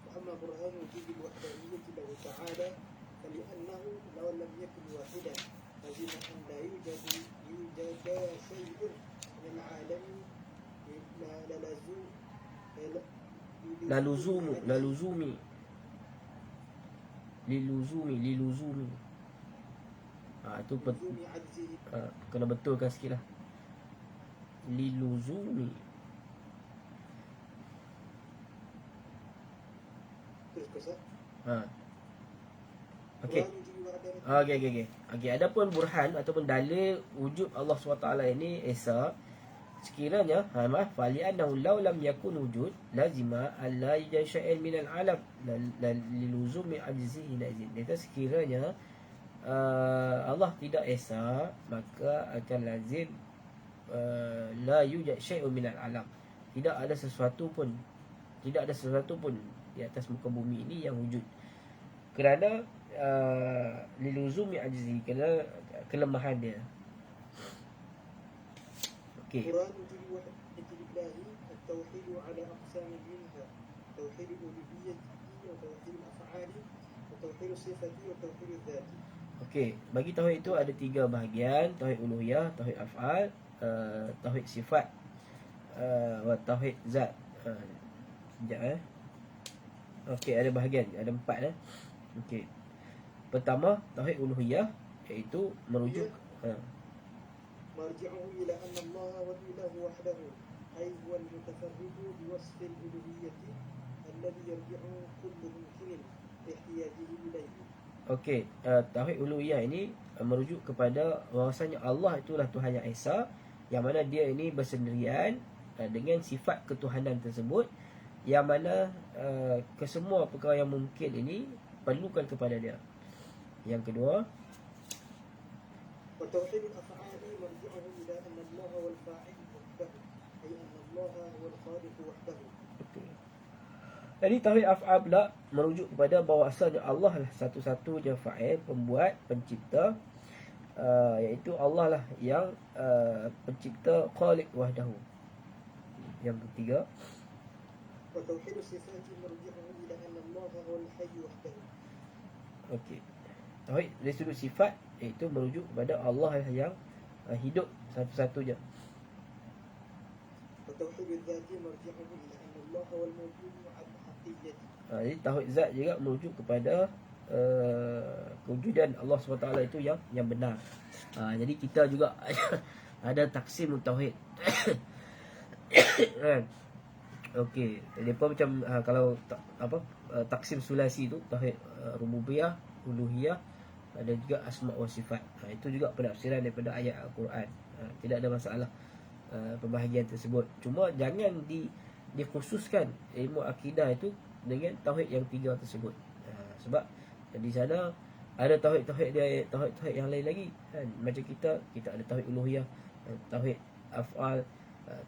وأما برهان وجوب الوحدانية له تعالى فلأنه لو لم يكن واحدا لزم أن لا يوجد شيء من العالم liluzumi. Itu لزوم عجزه. kena betulkan sikit lah. Liluzumi. Terus kesat. Okey. Okey. Adapun burhan ataupun dalil wujud Allah SWT ini Esa, sekiranya fali'annahu law lam yakun wujud lazima alla yujad syai'un minal alam liluzumi ajzihi lazim. Dia sekiranya Allah tidak Esa, maka akan lazim la yujad syai'un minal alam. Tidak ada sesuatu pun di atas muka bumi ini yang wujud. Kerana liluzumi ajzi, kerana kelemahan dia. Okey. قرآن وجوب الوحدة لله التوحيد على أقسام منها توحيد الألوهية وتوحيد الأفعال وتوحيد الصفة وتوحيد الذات. Okey, bagi tauhid itu ada 3 bahagian: tauhid uluhiyah, tauhid af'al, tauhid sifat, tauhid zat. Sekejap Okey, ada bahagian, ada 4 Okey. Pertama, tauhid uluhiyah, iaitu merujuk مرجعه إلى أن الله هو الإله وحده أي هو المتفرد بوصف الألوهية الذي يرجع كل ممكن لاحتياجه إليه. Okey, tauhid uluhiyah ini merujuk kepada bahawasanya Allah itulah Tuhan yang Esa, yang mana dia ini bersendirian dengan sifat ketuhanan tersebut, yang mana kesemua perkara yang mungkin ini perlukan kepada dia. Yang kedua, وتوحيد الأفعال مرجعه إلى أن الله هو الفاعل وحده أي أن الله هو الخالق وحده. Jadi tauhid af'al pula merujuk kepada bahawasanya Allah lah satu-satunya fa'il, pembuat, pencipta, iaitu Allah lah yang pencipta, khaliq wahdahu. Yang ketiga, وتوحيد الصفات مرجعه إلى أن الله هو الحي وحده. okey. Tauhid dari sudut sifat, iaitu merujuk kepada Allah lah yang hidup satu-satunya. وتوحيد الذات مرجعه إلى أن الله هو الموجود على الحقيقة. Jadi tauhid zat juga merujuk kepada kewujudan Allah SWT itu yang benar. Jadi kita juga ada taksim tauhid. Kan? Okey, depa macam kalau taksim sulasi tu tauhid rububiyah, uluhiyah, ada juga asma' wa sifat. Itu juga penafsiran daripada ayat Al-Quran. Tidak ada masalah pembahagian tersebut. Cuma jangan dikhususkan ilmu akidah itu dengan tauhid yang 3 tersebut. Sebab di sana ada tauhid yang lain lagi kan. Macam kita ada tauhid uluhiyah, tauhid af'al,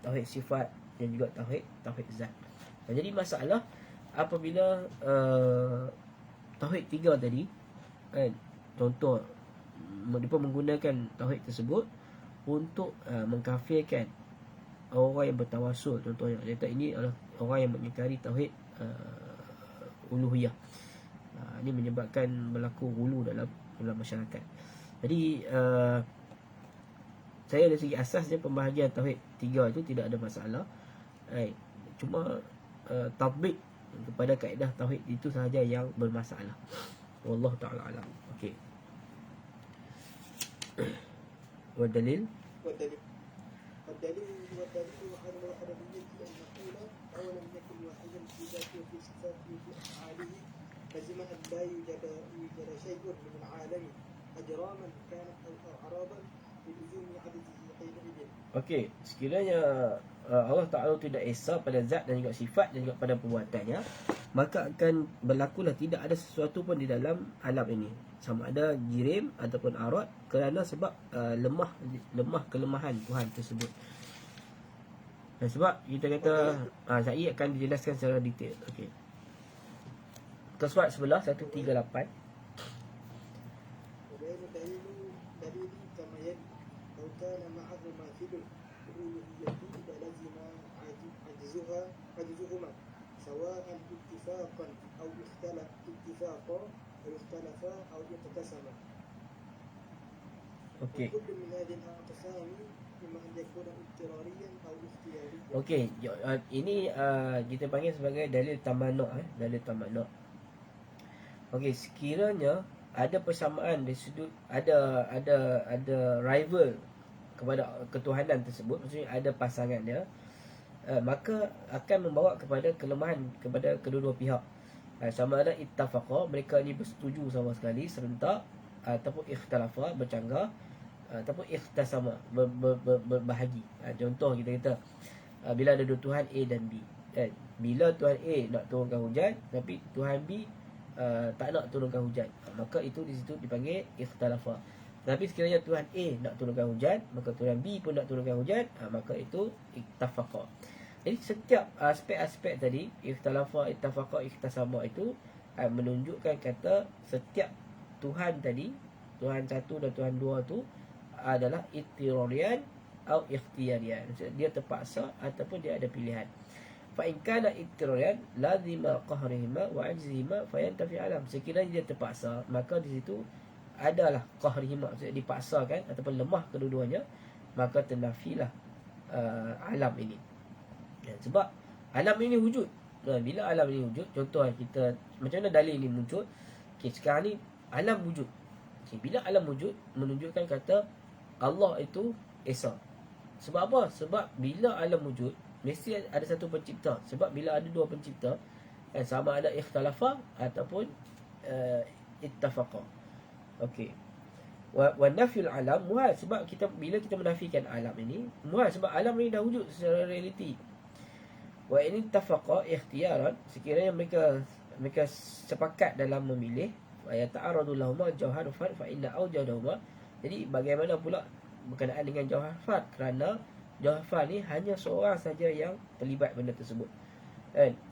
tauhid sifat, dan juga tauhid zat. Jadi masalah apabila tauhid 3 tadi kan, contoh mereka menggunakan tauhid tersebut untuk mengkafirkan orang yang bertawasul. Contohnya dia kata ini adalah orang yang mengingkari tauhid uluhiyah. Ini menyebabkan berlaku hulu dalam masyarakat. Jadi saya dari segi asasnya pembahagian tauhid 3 itu tidak ada masalah. Cuma tatbik kepada kaedah tauhid itu sahaja yang bermasalah. Wallahu ta'ala alam. Okey. والدليل والدليل على الوحدانية أن نقول أولم يكن واحدا في ذاته وفي صفاته وفي أفعاله لزم أن لا يوجد شيء من العالم أجراما كانت أو أعراضا بلزوم عدده حينئذ. Okey, sekiranya Allah Ta'ala tidak esa pada zat dan juga sifat dan juga pada perbuatannya, maka akan berlakulah tidak ada sesuatu pun di dalam alam ini, sama ada jirim ataupun arad, kerana sebab lemah kelemahan Tuhan tersebut. Dan sebab kita kata saya akan dijelaskan secara detail. Okey. ke surat sebelah 138. وبين دليل كما يلي لو كان معه ماثل الألوهية للزم عجزهما سواء اتفاقا أو اختلفا أو اقتسما. Okey. وكل من هذه الأقسام إما أن يكون اضطراريا أو اختياريا. Okey, ini kita panggil sebagai dalil tamannu', dalil tamannu'. Okey, sekiranya ada persamaan dari sudut ada rival kepada ketuhanan tersebut, maksudnya ada pasangan dia, maka akan membawa kepada kelemahan kepada kedua-dua pihak. Sama ada ittafaqa, mereka ni bersetuju sama sekali serentak, ataupun ikhtalafa, bercanggah, ataupun ikhtasama, berbahagi. Contoh kita kata bila ada dua Tuhan A dan B, bila Tuhan A nak turunkan hujan tapi Tuhan B tak nak turunkan hujan, maka itu di situ dipanggil ikhtalafa. Tapi sekiranya Tuhan A nak turunkan hujan, maka Tuhan B pun nak turunkan hujan, maka itu ittafaqa. Jadi setiap aspek-aspek tadi, ikhtalafa, ittafaqa, ikhtasama, itu menunjukkan kata setiap Tuhan tadi, Tuhan satu dan Tuhan dua tu adalah ittirarian atau ikhtiyarian. Dia terpaksa ataupun dia ada pilihan. Fa in kana ittirarian lazima qahrihima wa ajzihima fayantafi alam. Sekiranya dia terpaksa, maka di situ adalah qahrihima, maksudnya dipaksakan ataupun lemah kedua-duanya, maka ternafilah alam ini. Sebab alam ini wujud. Bila alam ini wujud, contoh kita macam mana dalil ini muncul. Sekarang ni alam wujud. Bila alam wujud, menunjukkan kata Allah itu Esa. Sebab apa? Sebab bila alam wujud, mesti ada satu pencipta. Sebab bila ada dua pencipta, sama ada ikhtalafa ataupun ittafaqa. Okey. Wa nafyul alam muhal, sebab bila kita menafikan alam ini muhal, sebab alam ini dah wujud secara realiti. Wa in ittafaqa ikhtiyaran, sekiranya mereka sepakat dalam memilih, wa yata'arradu lahuma jawhar fard fa inna awjadahuma. Jadi bagaimana pula berkenaan dengan jawhar fard, kerana jawhar fard ni hanya seorang saja yang terlibat benda tersebut.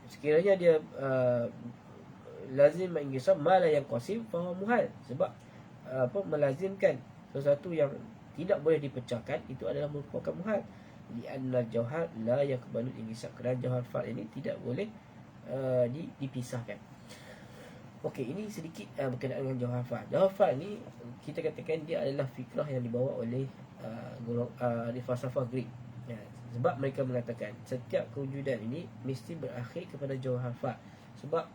Sekiranya dia lazim mengisab mala yang qasim fa huwa muhal, sebab melazimkan sesuatu yang tidak boleh dipecahkan, itu adalah merupakan muhal. Di anna jawhar la yaqbalu al-ingisab, kerana jawhar fard ini tidak boleh dipisahkan. Okey, ini sedikit berkenaan dengan jawhar fard. Jawhar fard ni kita katakan dia adalah fikrah yang dibawa oleh falsafah Greek. Sebab mereka mengatakan setiap kewujudan ini mesti berakhir kepada jawhar fard. Sebab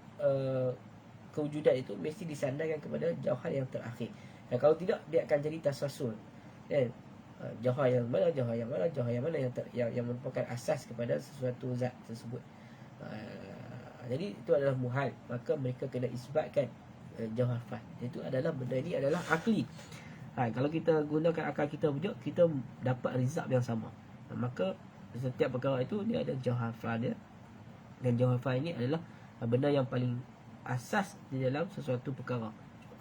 kewujudan itu mesti disandarkan kepada jawhar yang terakhir. Kalau tidak, dia akan jadi tasasul. Jawhar yang mana yang merupakan asas kepada sesuatu zat tersebut. Jadi itu adalah muhal, maka mereka kena isbatkan jawhar fard. Itu adalah benda ini adalah akli. Kalau kita gunakan akal kita wujud, kita dapat result yang sama. Maka setiap perkara itu dia ada jawhar fard dia. Dan jawhar fard ini adalah benda yang paling asas di dalam sesuatu perkara,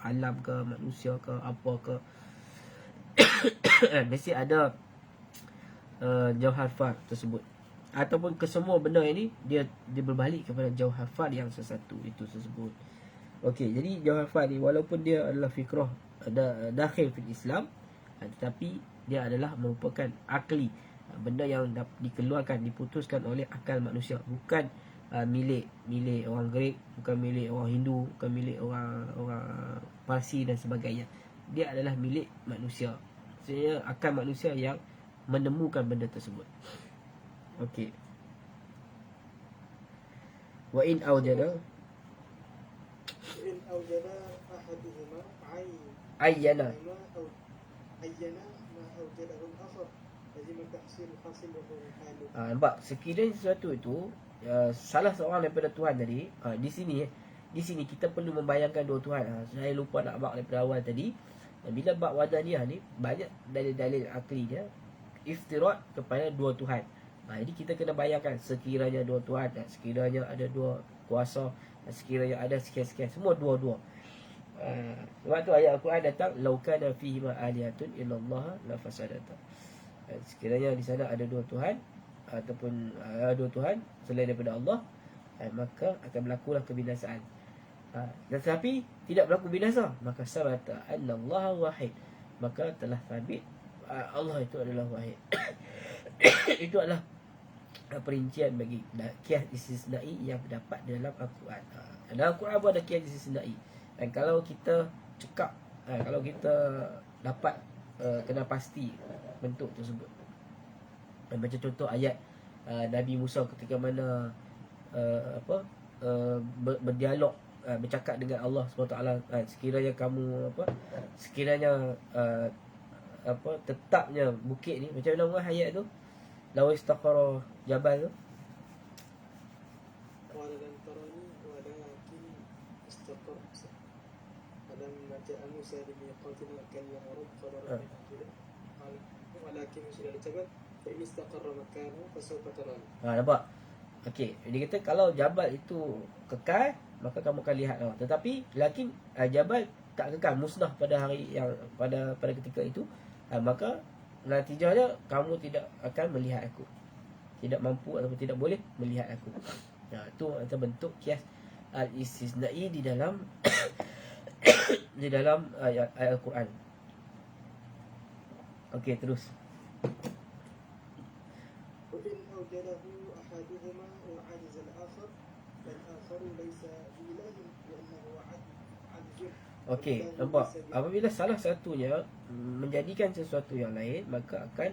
alam ke, manusia ke, apa ke, mesti ada jawhar fard tersebut. Ataupun kesemua benda ini dia berbalik kepada jawhar fard yang sesuatu itu tersebut. Okey, jadi jawhar fard ni walaupun dia adalah fikrah dakhil fil Islam, tetapi dia adalah merupakan akli, benda yang dikeluarkan, diputuskan oleh akal manusia, bukan milik orang Greek, bukan milik orang Hindu, bukan milik orang Parsi dan sebagainya. Dia adalah milik manusia. Maksudnya akal manusia yang menemukan benda tersebut. Okey. Wa in awjada ahaduhuma ayyana ma awjadahu al-akhar lazim tahsil hasil wa halu. Nampak, sekiranya sesuatu itu salah seorang daripada Tuhan tadi, di sini kita perlu membayangkan dua Tuhan. Saya lupa nak bab daripada awal tadi. Bila bab wadaniyah ni banyak dalil-dalil akli dia iftirat kepada dua Tuhan. Jadi kita kena bayangkan sekiranya dua Tuhan, sekiranya ada dua kuasa, sekiranya ada sekian-sekian, semua dua-dua. Sebab tu ayat Al-Quran datang, law kana fihi ma alihatun illallah la fasadata. Sekiranya di sana ada dua Tuhan ataupun dua Tuhan selain daripada Allah, maka akan berlakulah kebinasaan. Tetapi tidak berlaku binasa, maka sabata anna Allah wahid, maka telah sabit Allah itu adalah wahid. Itu adalah perincian bagi kias istisnai yang dapat dalam Al-Quran. Dalam Al-Quran pun ada kias istisnai. Dan kalau kita cekap, kalau kita dapat kena pasti bentuk tersebut. Macam contoh ayat Nabi Musa ketika mana berdialog, bercakap dengan Allah SWT, sekiranya kamu sekiranya tetapnya bukit ni, macam mana ayat tu, law istaqara jabal tu, قال لن تراني ولكن استقر فلما جاء موسى لميقاتنا كلم رب قال رب قال ولكن انزل الجبل فإن استقر مكانه فسوف تراني. nampak? Okey, dia kata kalau jabal itu kekal, maka kamu akan lihat. Tetapi lakin jabal tak kekal, musnah pada hari yang pada ketika itu, maka natijahnya kamu tidak akan melihat aku. Tidak mampu ataupun tidak boleh melihat aku. Itu antara bentuk kias al-istisnai di dalam di dalam ayat Al-Quran. Okey, terus. وإن أوجده أحدهما وعجز الآخر فالآخر ليس بإله لأنه عجز. Okey, nampak? Apabila salah satunya menjadikan sesuatu yang lain, maka akan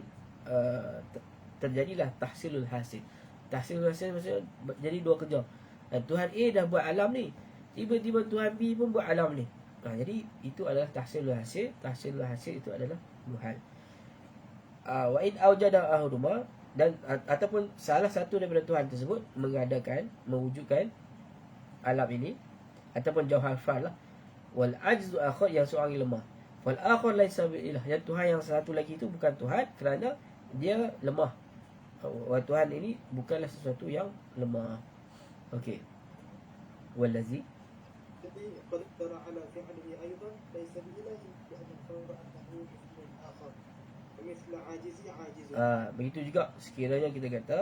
terjadilah tahsilul hasil. Tahsilul hasil maksudnya jadi dua kerja. Tuhan A dah buat alam ni, tiba-tiba Tuhan B pun buat alam ni. Jadi itu adalah tahsilul hasil. Tahsilul hasil itu adalah dua hal. Wa in aujada ahaduma, dan ataupun salah satu daripada Tuhan tersebut mengadakan, mewujudkan alam ini, ataupun jauhar fal lah. Wal ajzu akhar, yang seorang lemah. Wal akhar laisa bi'ilah, yang Tuhan yang satu lagi itu bukan Tuhan kerana dia lemah. Tuhan ini bukanlah sesuatu yang lemah. Okey. Wallazi, الذي قدر على فعله أيضا ليس بإله لأن القول أنه مثل الآخر ومثل عاجز عاجز. begitu juga sekiranya kita kata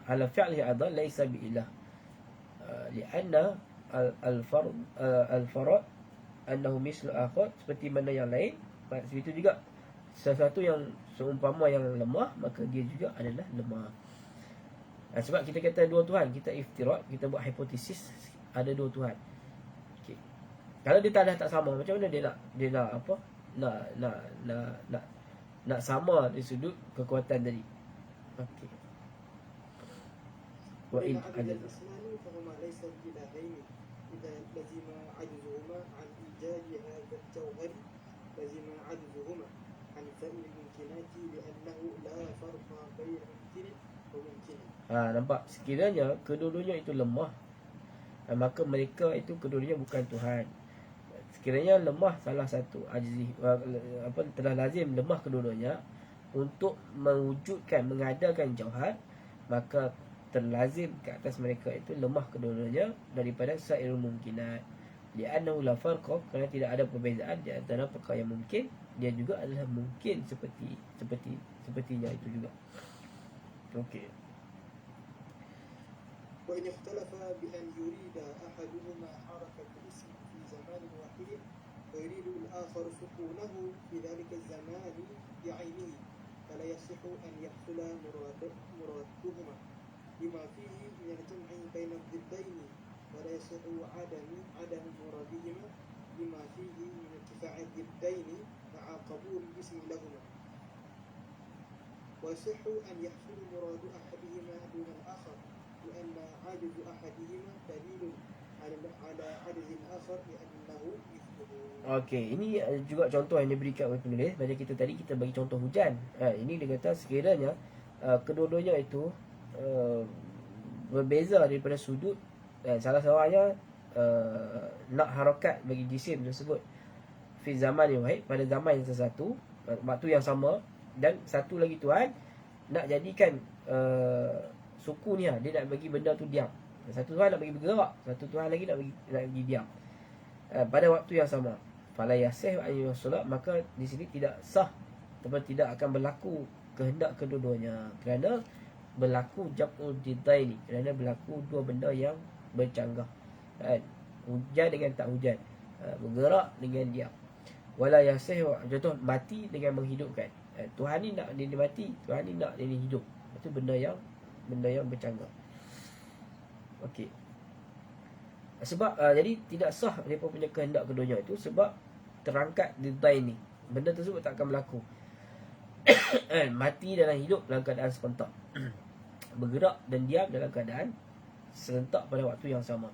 ala fi'li adha laisa bi'ilah, lianna al-farad annahu mislu akhar, seperti mana yang lain. Begitu juga sesuatu yang seumpama yang lemah, maka dia juga adalah lemah. Sebab kita kata dua Tuhan, kita iftirak, kita buat hipotesis ada dua Tuhan. Okay. Kalau dia tak sama, macam mana dia nak apa? Nak sama dari sudut kekuatan tadi. Okey. Wa in ajaz. فهما ليس بإلهين إذا لزم عجزهما عن إيجاد هذا الجوهر لزم عجزهما عن فعل الممكنات لأنه لا فرق بين ممكن وممكن. Nampak, sekiranya kedua-duanya itu lemah, maka mereka itu kedua-duanya bukan Tuhan. Sekiranya lemah salah satu, ajzi, telah lazim lemah kedua-duanya untuk mewujudkan, mengadakan jauhar, maka terlazim ke atas mereka itu lemah kedua-duanya daripada sairul mumkinat. Li'annahu la farqa, kerana tidak ada perbezaan di antara perkara yang mungkin, dia juga adalah mungkin sepertinya itu juga. Okey. وإن اختلف بأن يريد أحدهما حركة الاسم في زمان واحد ويريد الآخر سكونه في ذلك الزمان بعينه فلا يصح أن يحصل مرادهما لما فيه من الجمع بين الضدين ولا يصح عدم مرادهما لما فيه من ارتفاع الضدين مع قبول الاسم لهما ويصح أن يحصل مراد أحدهما دون الآخر لأن عاجز أحدهما دليل على عجز الآخر لأنه مثله. Okey, ini juga contoh yang diberikan oleh penulis. Macam kita tadi kita bagi contoh hujan. Ini dia kata sekiranya kedua-duanya itu berbeza daripada sudut, salah seorangnya nak harakat bagi jisim tersebut fi zaman yang wahid, pada zaman yang sesuatu, waktu yang sama, dan satu lagi Tuhan nak jadikan suku ni, dia nak bagi benda tu diam. Satu Tuhan nak bagi bergerak, satu Tuhan lagi nak bagi diam pada waktu yang sama. Fala yasih an yusallat, maka di sini tidak sah ataupun tidak akan berlaku kehendak kedua-duanya, kerana berlaku jam'ul didaini, kerana berlaku dua benda yang bercanggah. hujan dengan tak hujan, bergerak dengan diam. Wala yasih, contoh mati dengan menghidupkan. Tuhan ni nak dia mati, Tuhan ni nak dia hidup. Itu benda yang bercanggah. Okey. Sebab jadi tidak sah mereka punya kehendak keduanya itu sebab terangkat deadline ni. Benda tersebut tak akan berlaku. Mati dalam hidup dalam keadaan serentak. Bergerak dan diam dalam keadaan serentak pada waktu yang sama.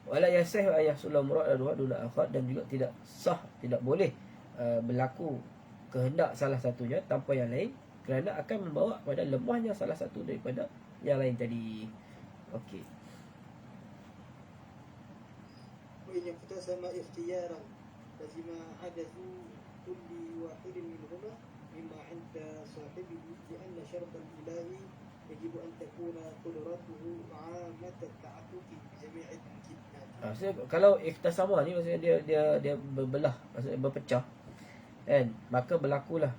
Wala yasih ayah sulam murad duna akhar, dan juga tidak sah, tidak boleh berlaku kehendak salah satunya tanpa yang lain, kerana akan membawa pada lemahnya salah satu daripada yang lain tadi. Okey. وإن اقتسم اختيارا لزم حدث كل واحد منهما مما عند صاحبه لأن شرط الإله يجب أن تكون قدرته عامة التعلق بجميع الممكنات. So, kalau ikhtasama ni maksudnya dia berbelah, maksudnya berpecah, kan? Maka berlakulah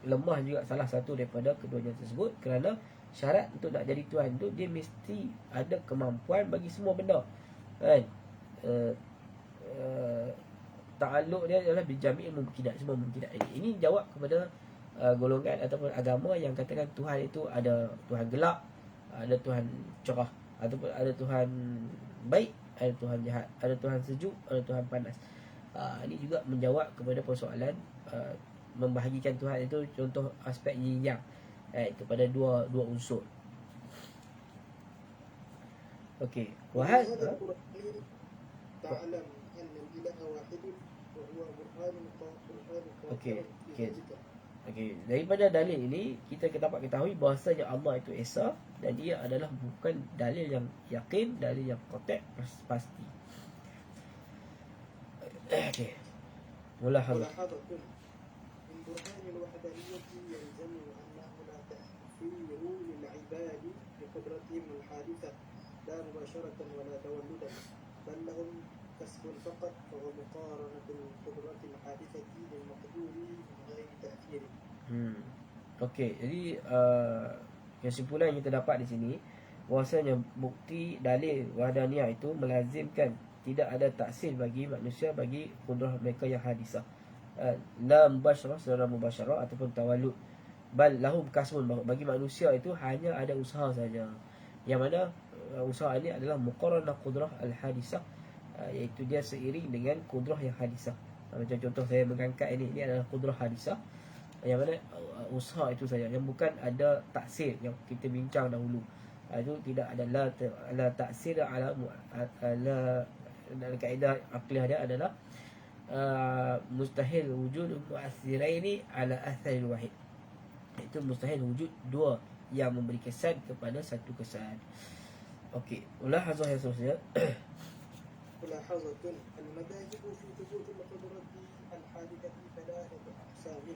lemah juga salah satu daripada keduanya tersebut, kerana syarat untuk nak jadi Tuhan tu dia mesti ada kemampuan bagi semua benda, kan? Ta'alluq dia adalah bijami'il mumkinat, semua mumkinat. Ini jawab kepada golongan ataupun agama yang katakan Tuhan itu ada Tuhan gelap, ada Tuhan cerah, ataupun ada Tuhan baik, ada Tuhan jahat, ada Tuhan sejuk, ada Tuhan panas. Ini juga menjawab kepada persoalan membahagikan Tuhan itu, contoh aspek yin yang, kepada dua unsur. Okey. Wahad تعلم أن الإله واحد وهو برهان Okey. Okey, daripada dalil ini kita dapat ketahui bahawasanya Allah itu Esa, dan dia adalah bukan dalil yang yakin, dalil yang qati' pasti. Okey. Mulahadzah. من برهان الوحدانية يلزم أنه لا تأثير للعباد بقدرتهم الحادثة لا مباشرة ولا تولدا، بل لهم كسب فقط، فهو مقارنة القدرة الحادثة للمقدور من غير تأثير. Okey, jadi kesimpulan yang kita dapat di sini bahwasanya bukti dalil wahdaniyah itu melazimkan tidak ada taksir bagi manusia bagi kudrah mereka yang hadisah, la mubasyarah secara mubasyarah ataupun tawallud, bal lahum kasbun, bagi manusia itu hanya ada usaha saja, yang mana usaha ini adalah muqarranah qudrah al-hadisah, iaitu dia seiring dengan kudrah yang hadisah. Macam contoh saya mengangkat ini adalah kudrah hadisah, yang mana usaha itu saja, yang bukan ada taksir yang kita bincang dahulu. Itu tidak ada la taksir ala dalam kaedah aqliyah dia adalah mustahil wujud mu'athiraini ala atharil wahid. Itu mustahil wujud dua yang memberi kesan kepada satu kesan. Okey, mulahazah yang seterusnya. ملاحظة المذاهب في ثبوت القدرة الحادثة ثلاثة أقسام.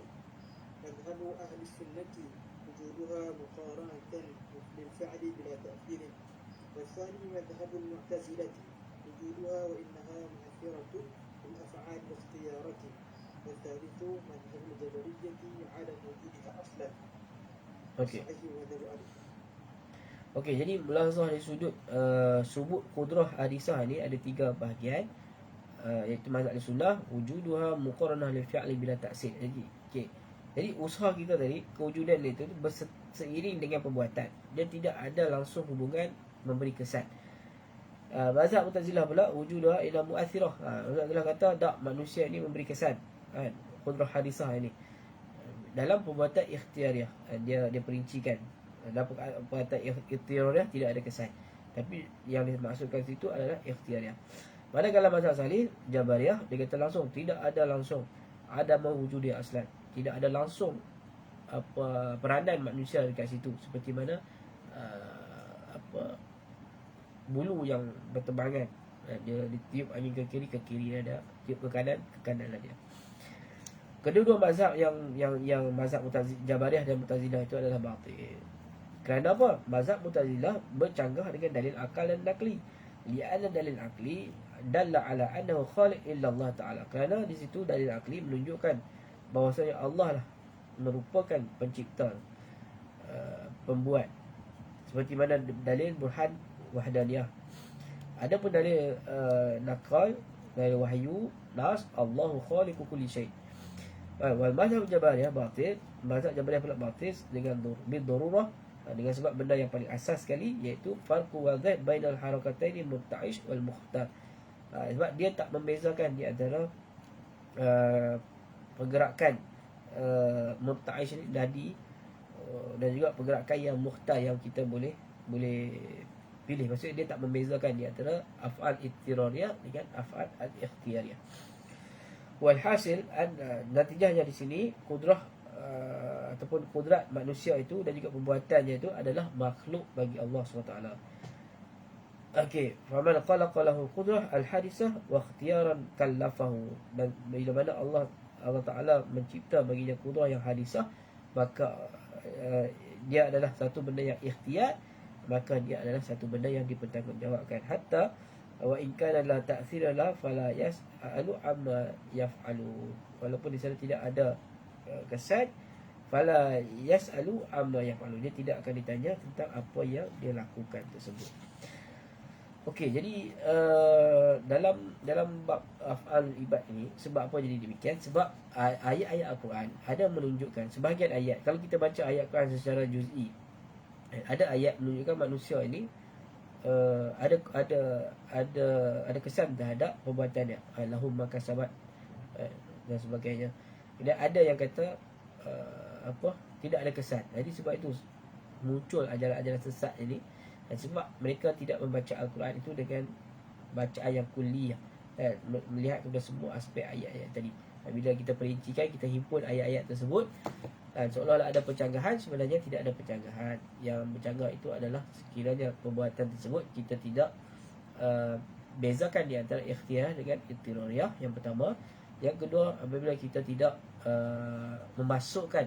مذهب أهل السنة وجودها مقارنة للفعل بلا تأثير، والثاني مذهب المعتزلة وجودها وإنها مؤثرة بالأفعال واختيارات، والثالث مذهب الجبرية عدم وجودها أصلا. Okey. صحيح مذهب أهل السنة. Okey, jadi mulahazah dari sudut subut qudrah hadisah ni ada tiga bahagian, iaitu mazhab sunnah wujuduha muqarranah lil fi'li bila taksir. Jadi okey, jadi usaha kita tadi, kewujudan itu seiring dengan perbuatan, dia tidak ada langsung hubungan memberi kesan. Mazhab Mu'tazilah pula wujuduha ila mu'athirah. Mu'tazilah kata tak, manusia ini memberi kesan, kan, qudrah hadisah ini dalam perbuatan ikhtiariah. Dia perincikan dalam perbuatan ikhtiariah tidak ada kesan, tapi yang dimaksudkan situ adalah ikhtiariah. Manakala mazhab salih Jabariyah, dia kata langsung, tidak ada langsung ada mewujudi aslan, tidak ada langsung peranan manusia dekat situ, seperti mana bulu yang berterbangan, dia ditiup angin ke kiri ada, tiup ke kanan ada. Kedua-dua mazhab yang mazhab Jabariyah dan Mu'tazilah itu adalah batil. Kerana apa? Mazhab Mu'tazilah bercanggah dengan dalil akal dan nakli. Li'anna dalil akli dalla ala annahu khaliq illa Allah Ta'ala. Kerana di situ dalil akli menunjukkan bahawasanya Allah lah merupakan pencipta, pembuat. Seperti mana dalil burhan wahdaniyah. Ada pun dalil nakal, dalil wahyu, nas, Allahu khaliqu kulli syai. Wal mazhab Jabariyah batil, mazhab Jabariyah pula batil dengan bidururah, dengan sebab benda yang paling asas sekali, iaitu farqu wadhih bainal harakataini murta'ish wal mukhtar. Sebab dia tak membezakan di antara pergerakan murta'ish ni dadi, dan juga pergerakan yang mukhtar yang kita boleh pilih. Maksudnya dia tak membezakan di antara af'al ittirariyah dengan af'al al-ikhtiyariyah. Walhasil, natijahnya di sini kudrah ataupun kudrat manusia itu dan juga perbuatannya itu adalah makhluk bagi Allah SWT. Okey, faman khalaqa lahu qudrah al-hadisah wa ikhtiyaran kallafahu. Dan bila mana Allah Taala mencipta baginya kudrah yang hadisah, maka dia adalah satu benda yang ikhtiar, maka dia adalah satu benda yang dipertanggungjawabkan. Hatta wa in kana la ta'thira la fala yas'alu amma yaf'alu. Walaupun di sana tidak ada kesan, fala yas'alu amma yaf'alu, dia tidak akan ditanya tentang apa yang dia lakukan tersebut. Okey, jadi dalam bab af'al ibad ini, sebab apa jadi demikian? Sebab ayat-ayat Al-Quran ada menunjukkan sebahagian ayat. Kalau kita baca ayat Quran secara juz'i, ada ayat menunjukkan manusia ini ada kesan terhadap perbuatannya, lahum makasabat dan sebagainya. Dan ada yang kata tidak ada kesan. Jadi sebab itu muncul ajaran-ajaran sesat ini, dan sebab mereka tidak membaca Al-Quran itu dengan bacaan yang kulliyah, melihat kepada semua aspek ayat-ayat tadi. Dan bila kita perincikan, kita himpun ayat-ayat tersebut, seolah-olah ada pencanggahan. Sebenarnya tidak ada pencanggahan. Yang bercanggah itu adalah sekiranya perbuatan tersebut kita tidak bezakan di antara ikhtiyar dengan ittirariyah, yang pertama. Yang kedua, apabila kita tidak memasukkan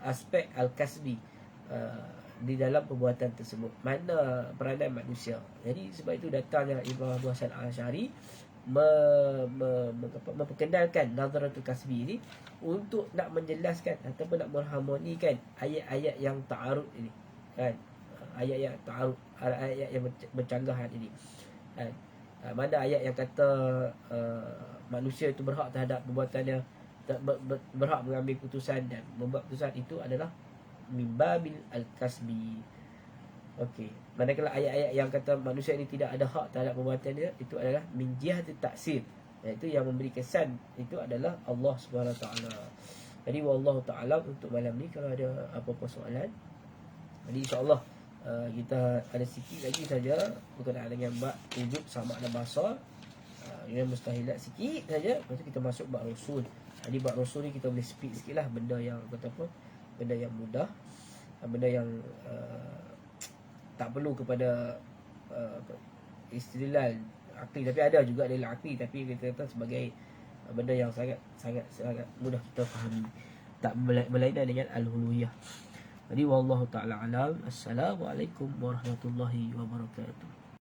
aspek al-kasbi di dalam perbuatan tersebut, mana peranan manusia. Jadi sebab itu datangnya Ibn Abu Hasan Al-Asy'ari memperkenalkan nazaratul kasbi ini untuk nak menjelaskan ataupun nak mengharmonikan ayat-ayat yang ta'arud ini, kan? Ayat yang ta'arud, ayat yang bercanggahan ini, kan? Mana ayat yang kata manusia itu berhak terhadap perbuatannya, berhak mengambil keputusan dan membuat keputusan, itu adalah mimbabil al-kasbi. Okey, manakala ayat-ayat yang kata manusia ini tidak ada hak terhadap perbuatannya, itu adalah min jihatit taksir, iaitu yang memberi kesan itu adalah Allah Subhanahu Wa Taala. Jadi wallahu taala untuk malam ni, kalau ada apa-apa soalan, jadi insya-Allah kita ada sikit lagi saja berkenaan dengan bab wujud sama ada bahasa, yang mustahilat sikit saja. Lepas tu kita masuk bab usul. Jadi bab usul ni kita boleh speed sikitlah, benda yang kata apa, benda yang mudah, benda yang tak perlu kepada istidlal akli, tapi ada juga dalil akli, tapi kita kata sebagai benda yang sangat mudah kita fahami, tak berlainan dengan al-uluhiyah. Jadi wallahu taala alam. Assalamualaikum warahmatullahi wabarakatuh.